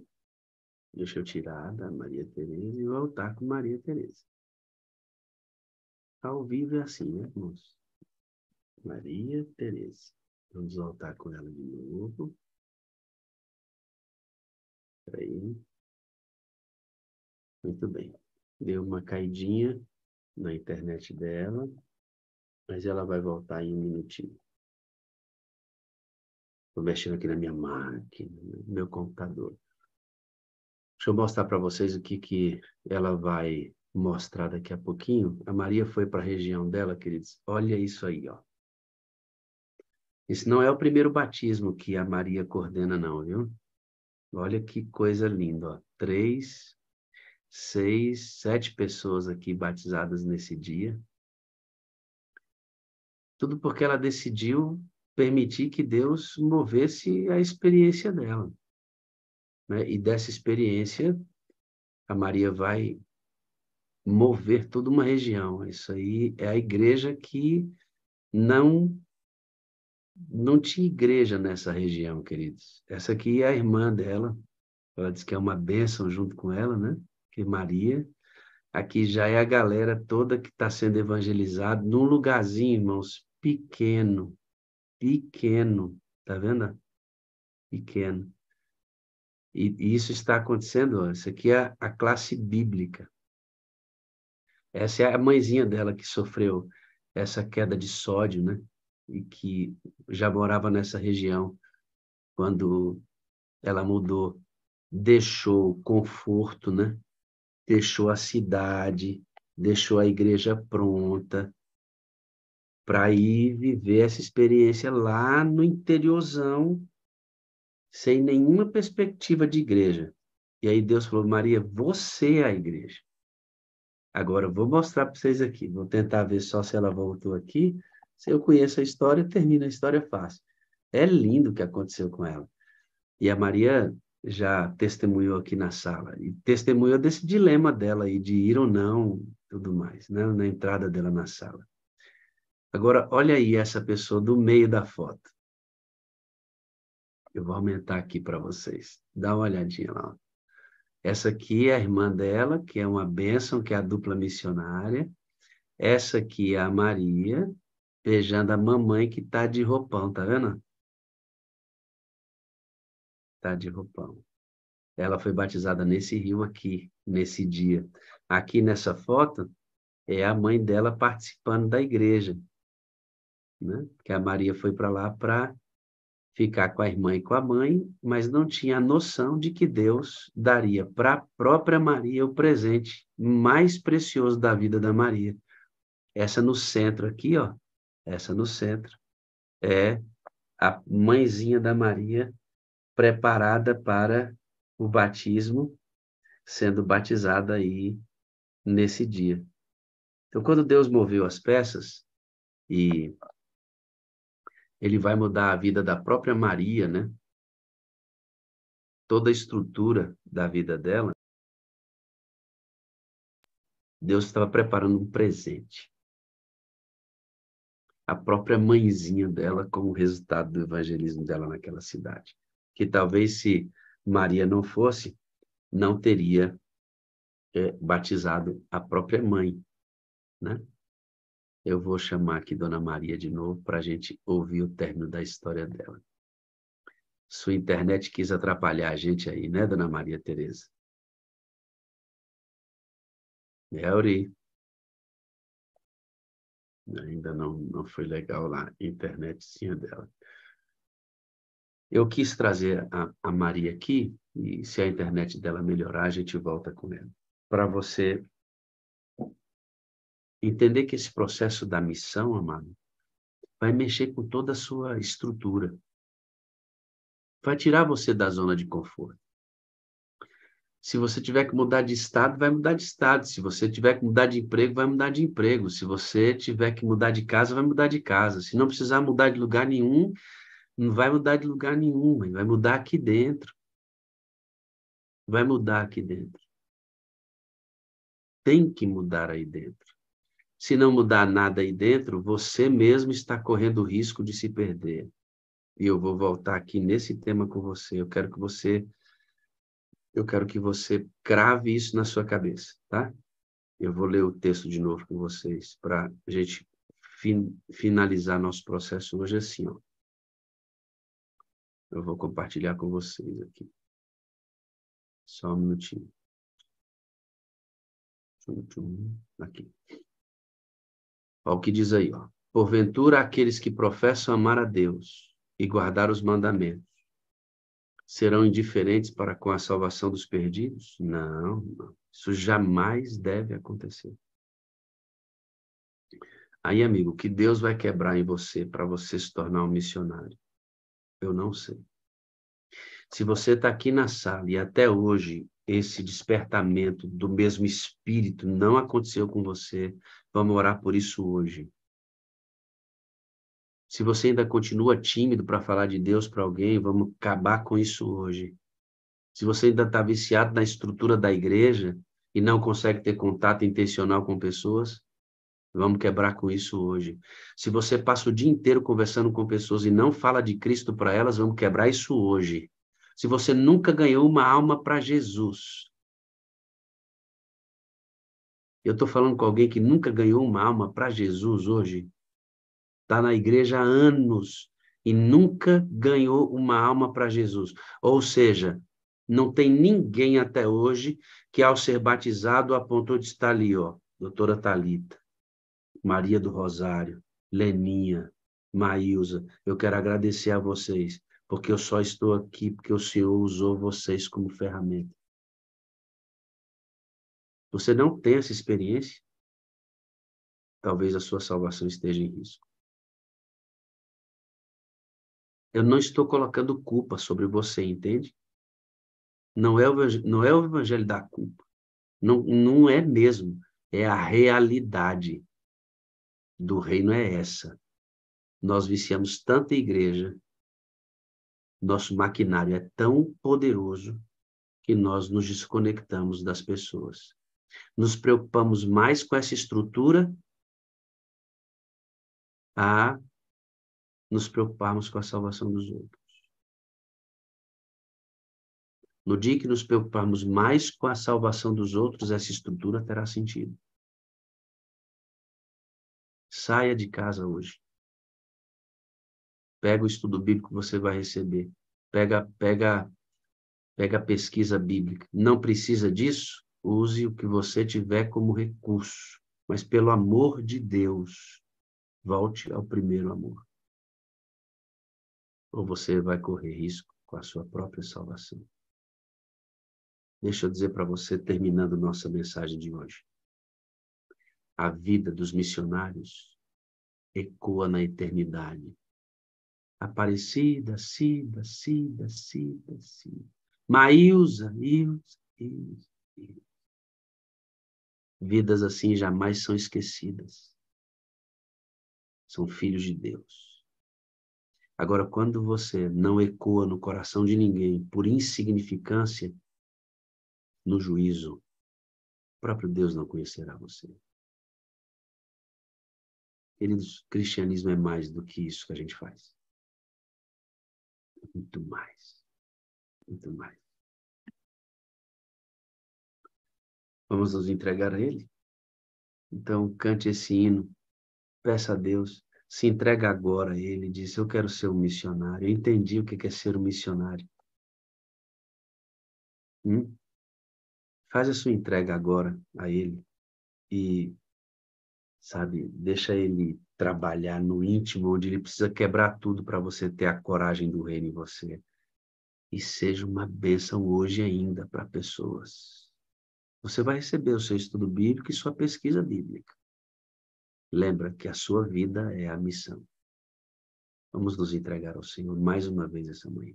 S1: Deixa eu tirar da Maria Tereza e voltar com Maria Tereza. Ao vivo é assim, né, irmãos? Maria Tereza. Vamos voltar com ela de novo. Aí. Muito bem. Deu uma caidinha na internet dela, mas ela vai voltar em um minutinho. Estou mexendo aqui na minha máquina, no meu computador. Deixa eu mostrar para vocês o que ela vai mostrar daqui a pouquinho. A Maria foi para a região dela, queridos. Olha isso aí, ó. Esse não é o primeiro batismo que a Maria coordena, não, viu? Olha que coisa linda, ó. 3, 6, 7 pessoas aqui batizadas nesse dia. Tudo porque ela decidiu permitir que Deus movesse a experiência dela, né? E dessa experiência, a Maria vai mover toda uma região. Isso aí é a igreja que não tinha igreja nessa região, queridos. Essa aqui é a irmã dela. Ela diz que é uma bênção junto com ela, né? Que Maria. Aqui já é a galera toda que está sendo evangelizada num lugarzinho, irmãos, pequeno. Pequeno. Tá vendo? Pequeno. E isso está acontecendo, ó. Isso aqui é a classe bíblica. Essa é a mãezinha dela que sofreu essa queda de sódio, né? E que já morava nessa região quando ela mudou, deixou o conforto, né? Deixou a cidade, deixou a igreja pronta para ir viver essa experiência lá no interiorzão, sem nenhuma perspectiva de igreja. E aí Deus falou: Maria, você é a igreja. Agora eu vou mostrar para vocês aqui. Vou tentar ver só se ela voltou aqui. Se eu conheço a história, termina a história fácil. É lindo o que aconteceu com ela. E a Maria já testemunhou aqui na sala. E testemunhou desse dilema dela aí, de ir ou não, tudo mais, né? Na entrada dela na sala. Agora, olha aí essa pessoa do meio da foto. Eu vou aumentar aqui para vocês. Dá uma olhadinha lá. Essa aqui é a irmã dela, que é uma bênção, que é a dupla missionária. Essa aqui é a Maria, beijando a mamãe que tá de roupão, tá vendo? Tá de roupão. Ela foi batizada nesse rio aqui, nesse dia. Aqui nessa foto é a mãe dela participando da igreja, né? Que a Maria foi para lá para ficar com a irmã e com a mãe, mas não tinha a noção de que Deus daria para a própria Maria o presente mais precioso da vida da Maria. Essa no centro aqui, ó. Essa no centro é a mãezinha da Maria preparada para o batismo, sendo batizada aí nesse dia. Então, quando Deus moveu as peças e ele vai mudar a vida da própria Maria, né? Toda a estrutura da vida dela, Deus estava preparando um presente. A própria mãezinha dela como resultado do evangelismo dela naquela cidade. Que talvez se Maria não fosse, não teria batizado a própria mãe, né? Eu vou chamar aqui Dona Maria de novo para a gente ouvir o término da história dela. Sua internet quis atrapalhar a gente aí, né, Dona Maria Tereza? Uri, ainda não foi legal lá a internetzinha dela. Eu quis trazer a Maria aqui, e se a internet dela melhorar, a gente volta com ela. Para você entender que esse processo da missão, amado, vai mexer com toda a sua estrutura. Vai tirar você da zona de conforto. Se você tiver que mudar de estado, vai mudar de estado. Se você tiver que mudar de emprego, vai mudar de emprego. Se você tiver que mudar de casa, vai mudar de casa. Se não precisar mudar de lugar nenhum, não vai mudar de lugar nenhum, vai mudar aqui dentro. Vai mudar aqui dentro. Tem que mudar aí dentro. Se não mudar nada aí dentro, você mesmo está correndo o risco de se perder. E eu vou voltar aqui nesse tema com você. Eu quero que você crave isso na sua cabeça, tá? Eu vou ler o texto de novo com vocês para a gente finalizar nosso processo hoje assim, ó. Eu vou compartilhar com vocês aqui. Só um minutinho. Aqui. Olha o que diz aí, ó. Porventura, aqueles que professam amar a Deus e guardar os mandamentos serão indiferentes para com a salvação dos perdidos? Não, não. Isso jamais deve acontecer. Aí, amigo, o que Deus vai quebrar em você para você se tornar um missionário? Eu não sei. Se você está aqui na sala e até hoje esse despertamento do mesmo espírito não aconteceu com você, vamos orar por isso hoje. Se você ainda continua tímido para falar de Deus para alguém, vamos acabar com isso hoje. Se você ainda está viciado na estrutura da igreja e não consegue ter contato intencional com pessoas, vamos quebrar com isso hoje. Se você passa o dia inteiro conversando com pessoas e não fala de Cristo para elas, vamos quebrar isso hoje. Se você nunca ganhou uma alma para Jesus, eu estou falando com alguém que nunca ganhou uma alma para Jesus hoje, está na igreja há anos e nunca ganhou uma alma para Jesus. Ou seja, não tem ninguém até hoje que, ao ser batizado, apontou de estar ali, ó, doutora Thalita, Maria do Rosário, Leninha, Maílza. Eu quero agradecer a vocês, porque eu só estou aqui porque o Senhor usou vocês como ferramenta. Você não tem essa experiência? Talvez a sua salvação esteja em risco. Eu não estou colocando culpa sobre você, entende? Não é o evangelho da culpa. Não, não é mesmo. É a realidade do reino é essa. Nós viciamos tanta igreja, nosso maquinário é tão poderoso que nós nos desconectamos das pessoas. Nos preocupamos mais com essa estrutura a nos preocuparmos com a salvação dos outros. No dia que nos preocuparmos mais com a salvação dos outros, essa estrutura terá sentido. Saia de casa hoje. Pega o estudo bíblico que você vai receber. Pega a pesquisa bíblica. Não precisa disso? Use o que você tiver como recurso. Mas, pelo amor de Deus, volte ao primeiro amor. Ou você vai correr risco com a sua própria salvação. Deixa eu dizer para você, terminando nossa mensagem de hoje. A vida dos missionários ecoa na eternidade. Aparecida, Cida. Maílza, Ilza. Vidas assim jamais são esquecidas. São filhos de Deus. Agora, quando você não ecoa no coração de ninguém por insignificância, no juízo, o próprio Deus não conhecerá você. Queridos, cristianismo é mais do que isso que a gente faz. Muito mais. Muito mais. Vamos nos entregar a Ele? Então, cante esse hino. Peça a Deus. Se entrega agora a Ele. Diz, eu quero ser um missionário. Eu entendi o que é ser um missionário. Faz a sua entrega agora a Ele. E, sabe, deixa Ele trabalhar no íntimo, onde Ele precisa quebrar tudo para você ter a coragem do reino em você. E seja uma bênção hoje ainda para pessoas. Você vai receber o seu estudo bíblico e sua pesquisa bíblica. Lembra que a sua vida é a missão. Vamos nos entregar ao Senhor mais uma vez essa manhã.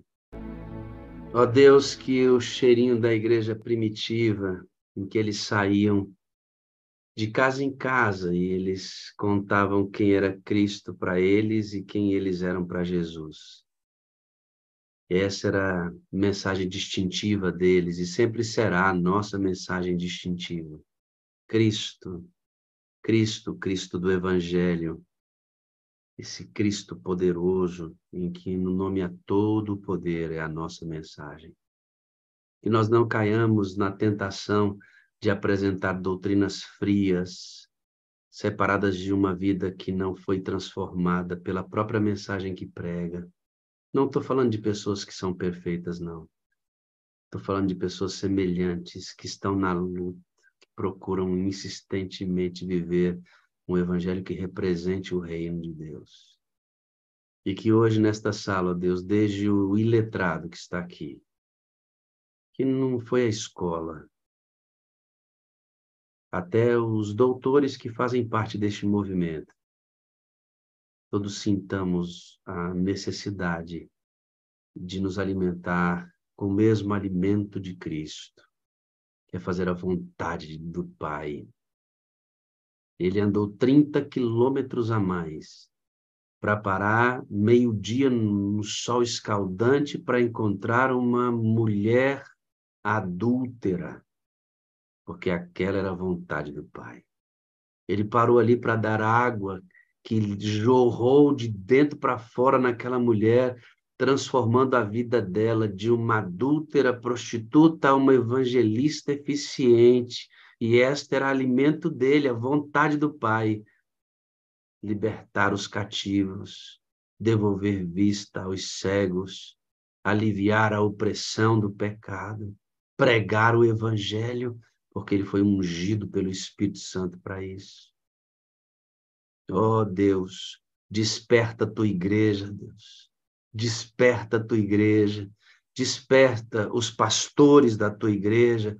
S1: Ó Deus, que o cheirinho da igreja primitiva, em que eles saíam de casa em casa e eles contavam quem era Cristo para eles e quem eles eram para Jesus. Essa era a mensagem distintiva deles e sempre será a nossa mensagem distintiva. Cristo, Cristo, Cristo do Evangelho, esse Cristo poderoso em que no nome a todo o poder é a nossa mensagem. Que nós não caiamos na tentação de apresentar doutrinas frias, separadas de uma vida que não foi transformada pela própria mensagem que prega. Não estou falando de pessoas que são perfeitas, não. Estou falando de pessoas semelhantes, que estão na luta, que procuram insistentemente viver um evangelho que represente o reino de Deus. E que hoje, nesta sala, Deus, desde o iletrado que está aqui, que não foi à escola, até os doutores que fazem parte deste movimento, todos sintamos a necessidade de nos alimentar com o mesmo alimento de Cristo, que é fazer a vontade do Pai. Ele andou 30 quilômetros a mais para parar meio-dia no sol escaldante para encontrar uma mulher adúltera, porque aquela era a vontade do Pai. Ele parou ali para dar água que jorrou de dentro para fora naquela mulher, transformando a vida dela de uma adúltera prostituta a uma evangelista eficiente. E esta era alimento dele, a vontade do Pai. Libertar os cativos, devolver vista aos cegos, aliviar a opressão do pecado, pregar o evangelho, porque ele foi ungido pelo Espírito Santo para isso. Oh, Deus, desperta a tua igreja, Deus. Desperta a tua igreja. Desperta os pastores da tua igreja.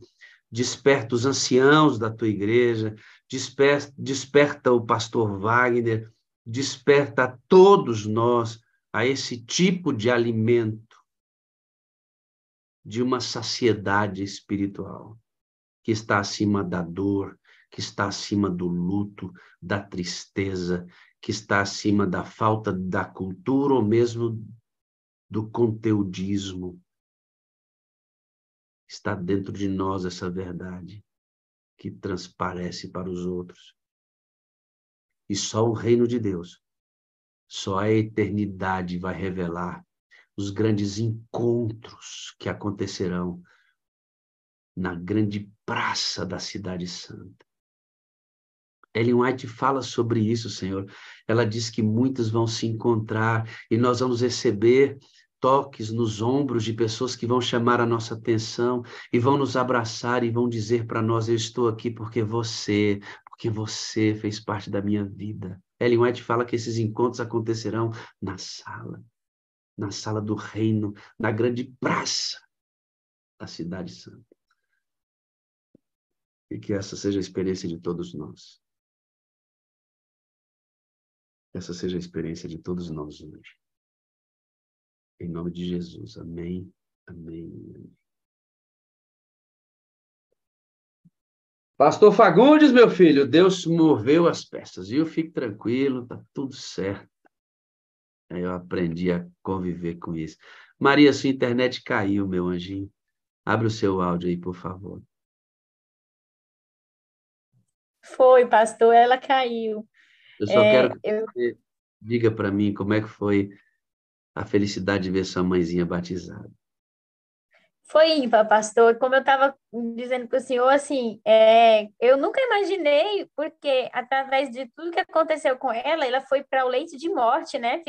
S1: Desperta os anciãos da tua igreja. Desperta o pastor Wagner. Desperta a todos nós a esse tipo de alimento, de uma saciedade espiritual, que está acima da dor, que está acima do luto, da tristeza, que está acima da falta da cultura ou mesmo do conteudismo. Está dentro de nós essa verdade que transparece para os outros. E só o reino de Deus, só a eternidade vai revelar os grandes encontros que acontecerão na grande praça da Cidade Santa. Ellen White fala sobre isso, Senhor. Ela diz que muitos vão se encontrar e nós vamos receber toques nos ombros de pessoas que vão chamar a nossa atenção e vão nos abraçar e vão dizer para nós: eu estou aqui porque você fez parte da minha vida. Ellen White fala que esses encontros acontecerão na sala do reino, na grande praça da Cidade Santa. E que essa seja a experiência de todos nós. Essa seja a experiência de todos nós hoje. Em nome de Jesus. Amém. Amém. Amém. Pastor Fagundes, meu filho, Deus moveu as peças, viu? Fique tranquilo, tá tudo certo. Aí eu aprendi a conviver com isso. Maria, sua internet caiu, meu anjinho. Abre o seu áudio aí, por favor.
S4: Foi, pastor, ela caiu.
S1: Eu só quero que você diga para mim como é que foi a felicidade de ver sua mãezinha batizada.
S4: Foi ímpar, pastor. Como eu estava dizendo para o senhor, assim, eu nunca imaginei, porque através de tudo que aconteceu com ela, ela foi para o leito de morte, né?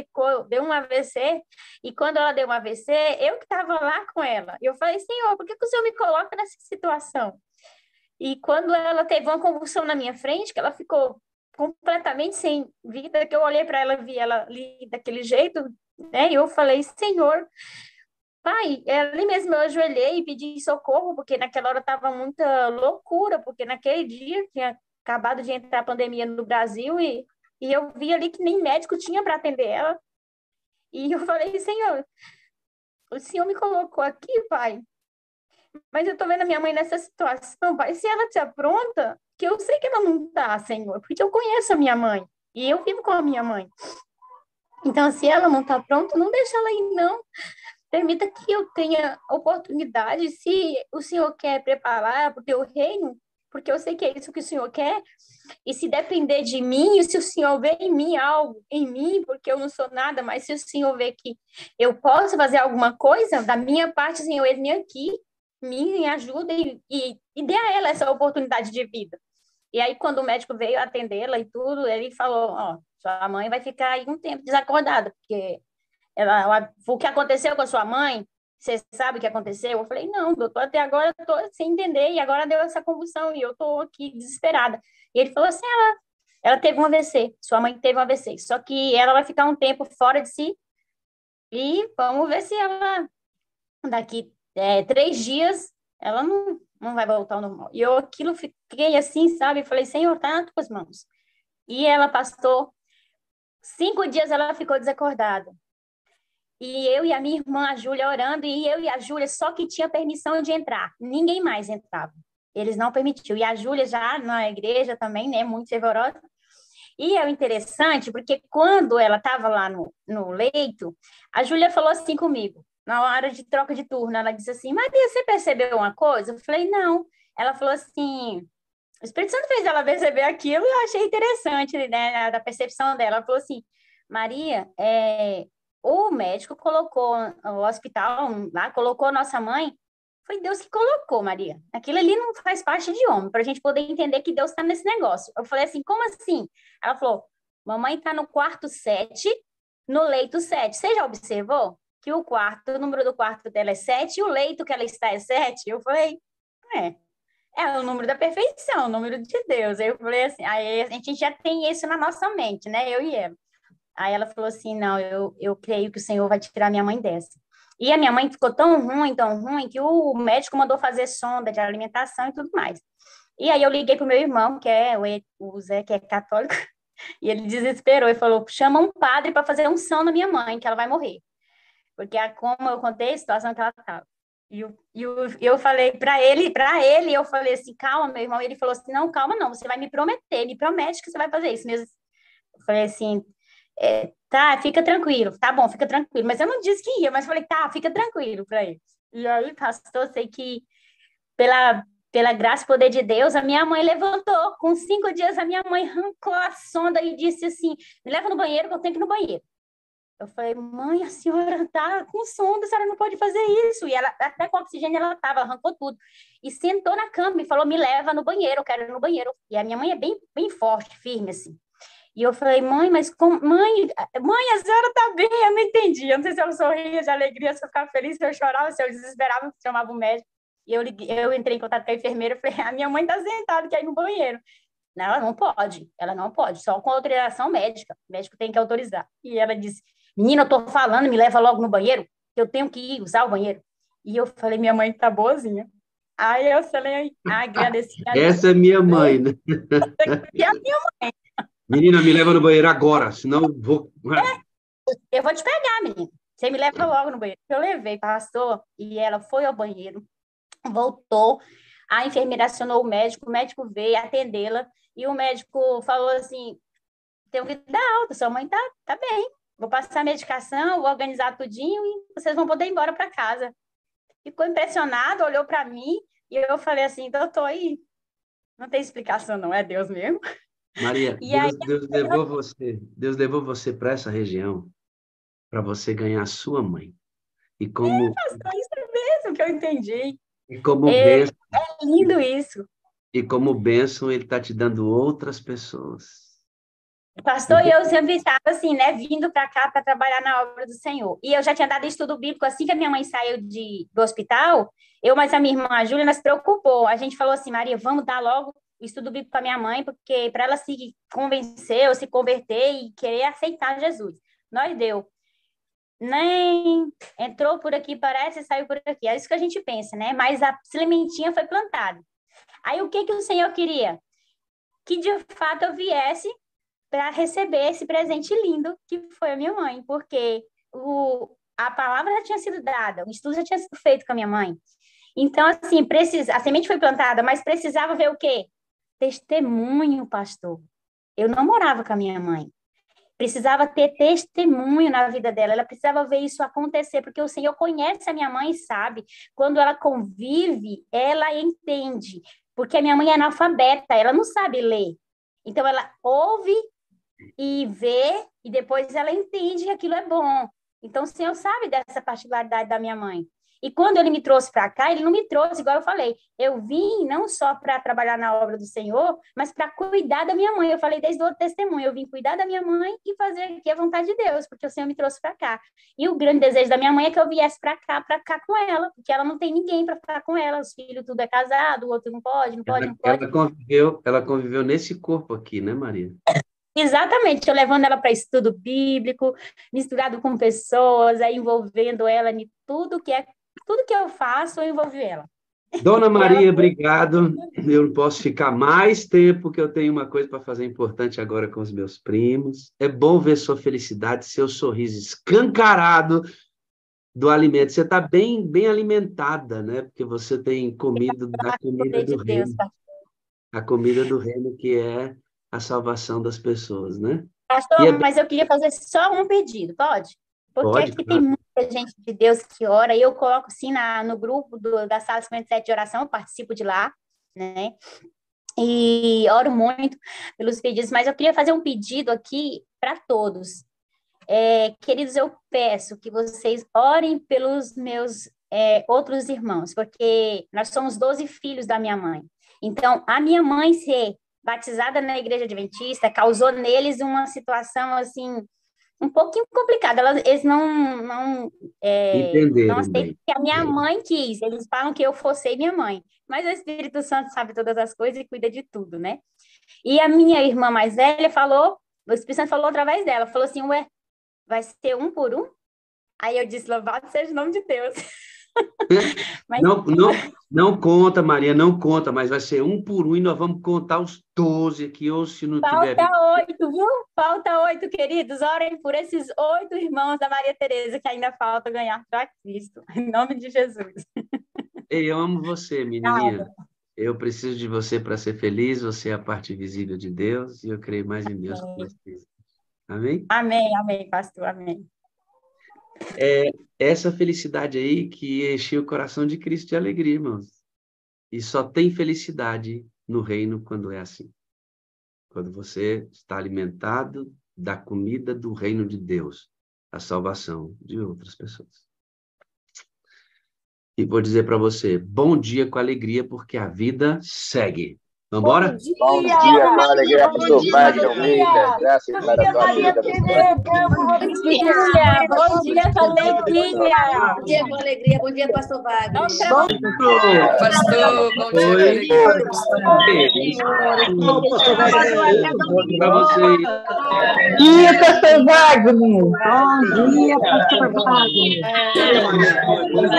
S4: Deu um AVC, e quando ela deu um AVC, eu que estava lá com ela. E eu falei: Senhor, por que o senhor me coloca nessa situação? E quando ela teve uma convulsão na minha frente, que ela ficou completamente sem vida, que eu olhei para ela, vi ela ali daquele jeito, né? E eu falei: Senhor, Pai, ali mesmo eu ajoelhei e pedi socorro, porque naquela hora estava muita loucura, porque naquele dia tinha acabado de entrar a pandemia no Brasil e eu vi ali que nem médico tinha para atender ela. E eu falei: Senhor, o Senhor me colocou aqui, pai, mas eu tô vendo a minha mãe nessa situação, pai. Se ela te apronta, que eu sei que ela não tá, Senhor, porque eu conheço a minha mãe e eu vivo com a minha mãe. Então, se ela não tá pronta, não deixa ela ir, não. Permita que eu tenha oportunidade, se o Senhor quer preparar para o teu reino, porque eu sei que é isso que o Senhor quer, e se depender de mim, e se o Senhor vê em mim algo, em mim, porque eu não sou nada, mas se o Senhor vê que eu posso fazer alguma coisa, da minha parte, Senhor, eis-me aqui, me ajuda e dê a ela essa oportunidade de vida. E aí, quando o médico veio atendê-la e tudo, ele falou, ó, sua mãe vai ficar aí um tempo desacordada, porque o que aconteceu com a sua mãe, você sabe o que aconteceu? Eu falei, não, doutor, até agora eu estou sem entender, e agora deu essa convulsão, e eu estou aqui desesperada. E ele falou assim, ela teve um AVC, sua mãe teve um AVC, só que ela vai ficar um tempo fora de si, e vamos ver se ela, daqui 3 dias, ela não vai voltar ao normal. E eu aquilo fiquei assim, sabe? Falei, Senhor, tá nas tuas mãos. E ela passou 5 dias, ela ficou desacordada. E eu e a minha irmã, a Júlia, orando, e eu e a Júlia só que tinha permissão de entrar. Ninguém mais entrava. Eles não permitiam. E a Júlia já na igreja também, né, muito fervorosa. E é interessante, porque quando ela estava lá no leito, a Júlia falou assim comigo, na hora de troca de turno, ela disse assim, Maria, você percebeu uma coisa? Eu falei, não. Ela falou assim, o Espírito Santo fez ela perceber aquilo e eu achei interessante, né, da percepção dela. Ela falou assim, Maria, o médico colocou, o hospital lá, colocou nossa mãe, foi Deus que colocou, Maria. Aquilo ali não faz parte de homem, para a gente poder entender que Deus está nesse negócio. Eu falei assim, como assim? Ela falou, mamãe está no quarto 7, no leito 7. Você já observou que o número do quarto dela é 7 e o leito que ela está é 7? Eu falei, é o número da perfeição, o número de Deus. Aí eu falei assim, aí a gente já tem isso na nossa mente, né? Eu e ela. Aí ela falou assim, não, eu creio que o Senhor vai tirar minha mãe dessa. E a minha mãe ficou tão ruim, que o médico mandou fazer sonda de alimentação e tudo mais. E aí eu liguei pro meu irmão, que é o Zé, que é católico, e ele desesperou e falou, chama um padre para fazer unção na minha mãe, que ela vai morrer. Porque como eu contei a situação que ela estava. E eu falei para ele, eu falei assim, calma, meu irmão. E ele falou assim, não, calma não, você vai me prometer, me promete que você vai fazer isso mesmo. Eu falei assim, tá, fica tranquilo, tá bom, fica tranquilo. Mas eu não disse que ia, mas falei, tá, fica tranquilo para ele. E aí, pastor, sei que pela graça e poder de Deus, a minha mãe levantou. Com 5 dias, a minha mãe arrancou a sonda e disse assim, me leva no banheiro, que eu tenho que ir no banheiro. Eu falei, mãe, a senhora tá com sonda, a senhora não pode fazer isso. E ela, até com oxigênio ela tava, arrancou tudo. E sentou na cama e falou, me leva no banheiro, eu quero ir no banheiro. E a minha mãe é bem, bem forte, firme, assim. E eu falei, mãe, mas como... Mãe, a senhora tá bem? Eu não entendi. Eu não sei se eu sorria de alegria, se eu ficava feliz, se eu chorava, se eu desesperava, se chamava o médico. E eu entrei em contato com a enfermeira e falei, a minha mãe tá sentada, quer ir no banheiro. Não, ela não pode, só com autorização médica. O médico tem que autorizar. E ela disse, menina, eu tô falando, me leva logo no banheiro, que eu tenho que ir usar o banheiro. E eu falei, minha mãe tá boazinha. Aí eu falei, agradeci a Deus.
S1: Essa é minha mãe, né?
S4: E a minha
S1: Menina, me leva no banheiro agora, senão eu vou.
S4: Eu vou te pegar, menina. Você me leva logo no banheiro. Eu levei, passou, e ela foi ao banheiro, voltou. A enfermeira acionou o médico veio atendê-la, e o médico falou assim: tem que dar alta, sua mãe tá bem. Vou passar a medicação, vou organizar tudinho e vocês vão poder ir embora para casa. Ficou impressionado, olhou para mim, e eu falei assim: doutor, aí não tem explicação, não, é Deus mesmo.
S1: Maria,
S4: E aí,
S1: Deus levou você para essa região para você ganhar a sua mãe. E como,
S4: pastor, isso mesmo que eu entendi.
S1: e como
S4: É,
S1: bênção,
S4: é lindo isso.
S1: e como bênção, ele está te dando outras pessoas.
S4: Pastor,
S1: Então,
S4: eu sempre estava assim, né, vindo para cá para trabalhar na obra do Senhor. E eu já tinha dado estudo bíblico assim que a minha mãe saiu do hospital. Eu, mas a minha irmã, a Júlia, nós se preocupou. A gente falou assim, Maria, vamos dar logo o estudo bíblico para minha mãe, porque para ela se convencer ou se converter e querer aceitar Jesus. Nós deu. Nem entrou por aqui, parece, e saiu por aqui. É isso que a gente pensa, né? Mas a sementinha foi plantada. Aí o que o Senhor queria? Que de fato eu viesse para receber esse presente lindo que foi a minha mãe, porque a palavra já tinha sido dada, o estudo já tinha sido feito com a minha mãe. Então, assim, a semente foi plantada, mas precisava ver o quê? Testemunho, pastor. Eu não morava com a minha mãe. Precisava ter testemunho na vida dela, ela precisava ver isso acontecer, porque o Senhor conhece a minha mãe e sabe. Quando ela convive, ela entende. Porque a minha mãe é analfabeta, ela não sabe ler. Então, ela ouve e vê, e depois ela entende que aquilo é bom. Então, o Senhor sabe dessa particularidade da minha mãe. E quando ele me trouxe para cá, ele não me trouxe, igual eu falei, eu vim não só para trabalhar na obra do Senhor, mas para cuidar da minha mãe. Eu falei desde o outro testemunho, eu vim cuidar da minha mãe e fazer aqui a vontade de Deus, porque o Senhor me trouxe para cá. E o grande desejo da minha mãe é que eu viesse para cá com ela, porque ela não tem ninguém para ficar com ela, os filhos tudo é casado, o outro não pode.
S1: Ela conviveu nesse corpo aqui, né, Maria?
S4: Exatamente, eu levando ela para estudo bíblico, misturado com pessoas, aí envolvendo ela em tudo que eu faço, eu envolvo ela.
S1: Dona Maria, obrigado. Eu não posso ficar mais tempo, que eu tenho uma coisa para fazer importante agora com os meus primos. É bom ver sua felicidade, seu sorriso escancarado do alimento. Você está bem, bem alimentada, né? Porque você tem comido da comida do reino. A comida do reino, que é a salvação das pessoas, né?
S4: Pastor, mas eu queria fazer só um pedido, pode? Porque
S1: pode,
S4: aqui
S1: claro.
S4: tem muita gente de Deus que ora, e eu coloco sim no grupo da Sala 57 de oração, eu participo de lá, né? E oro muito pelos pedidos, mas eu queria fazer um pedido aqui para todos. Queridos, eu peço que vocês orem pelos meus outros irmãos, porque nós somos 12 filhos da minha mãe. Então, a minha mãe ser batizada na igreja adventista causou neles uma situação, assim, um pouquinho complicada. Eles não aceitam que a minha mãe quis. Eles falam que eu forcei minha mãe. Mas o Espírito Santo sabe todas as coisas e cuida de tudo, né? E a minha irmã mais velha falou, o Espírito Santo falou através dela, falou assim, vai ser um por um? Aí eu disse, louvado seja o nome de Deus.
S1: Mas... Não conta, Maria, não conta, mas vai ser um por um e nós vamos contar os 12 aqui, ou se não tiver...
S4: Falta 8, viu? Falta 8, queridos. Orem por esses 8 irmãos da Maria Tereza que ainda falta ganhar para Cristo. Em nome de Jesus.
S1: Ei, eu amo você, menininha. Eu preciso de você para ser feliz, você é a parte visível de Deus, e eu creio mais em Deus que você. Amém?
S4: Amém, pastor, amém.
S1: Essa felicidade aí que enche o coração de Cristo de alegria, irmãos. E só tem felicidade no reino quando é assim. Quando você está alimentado da comida do reino de Deus, a salvação de outras pessoas. E vou dizer para você, bom dia com alegria, porque a vida segue. Vamos embora?
S3: Bom dia com alegria, pastor Wagner Almeida. Graças a Deus, a vida.
S4: Bom dia com alegria.
S2: Bom dia com alegria. Bom dia, pastor Wagner.
S5: Pastor, bom dia.
S1: Para vocês.
S6: Bom dia, pastor Wagner. Bom dia, pastor Wagner.
S4: Bom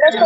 S4: dia.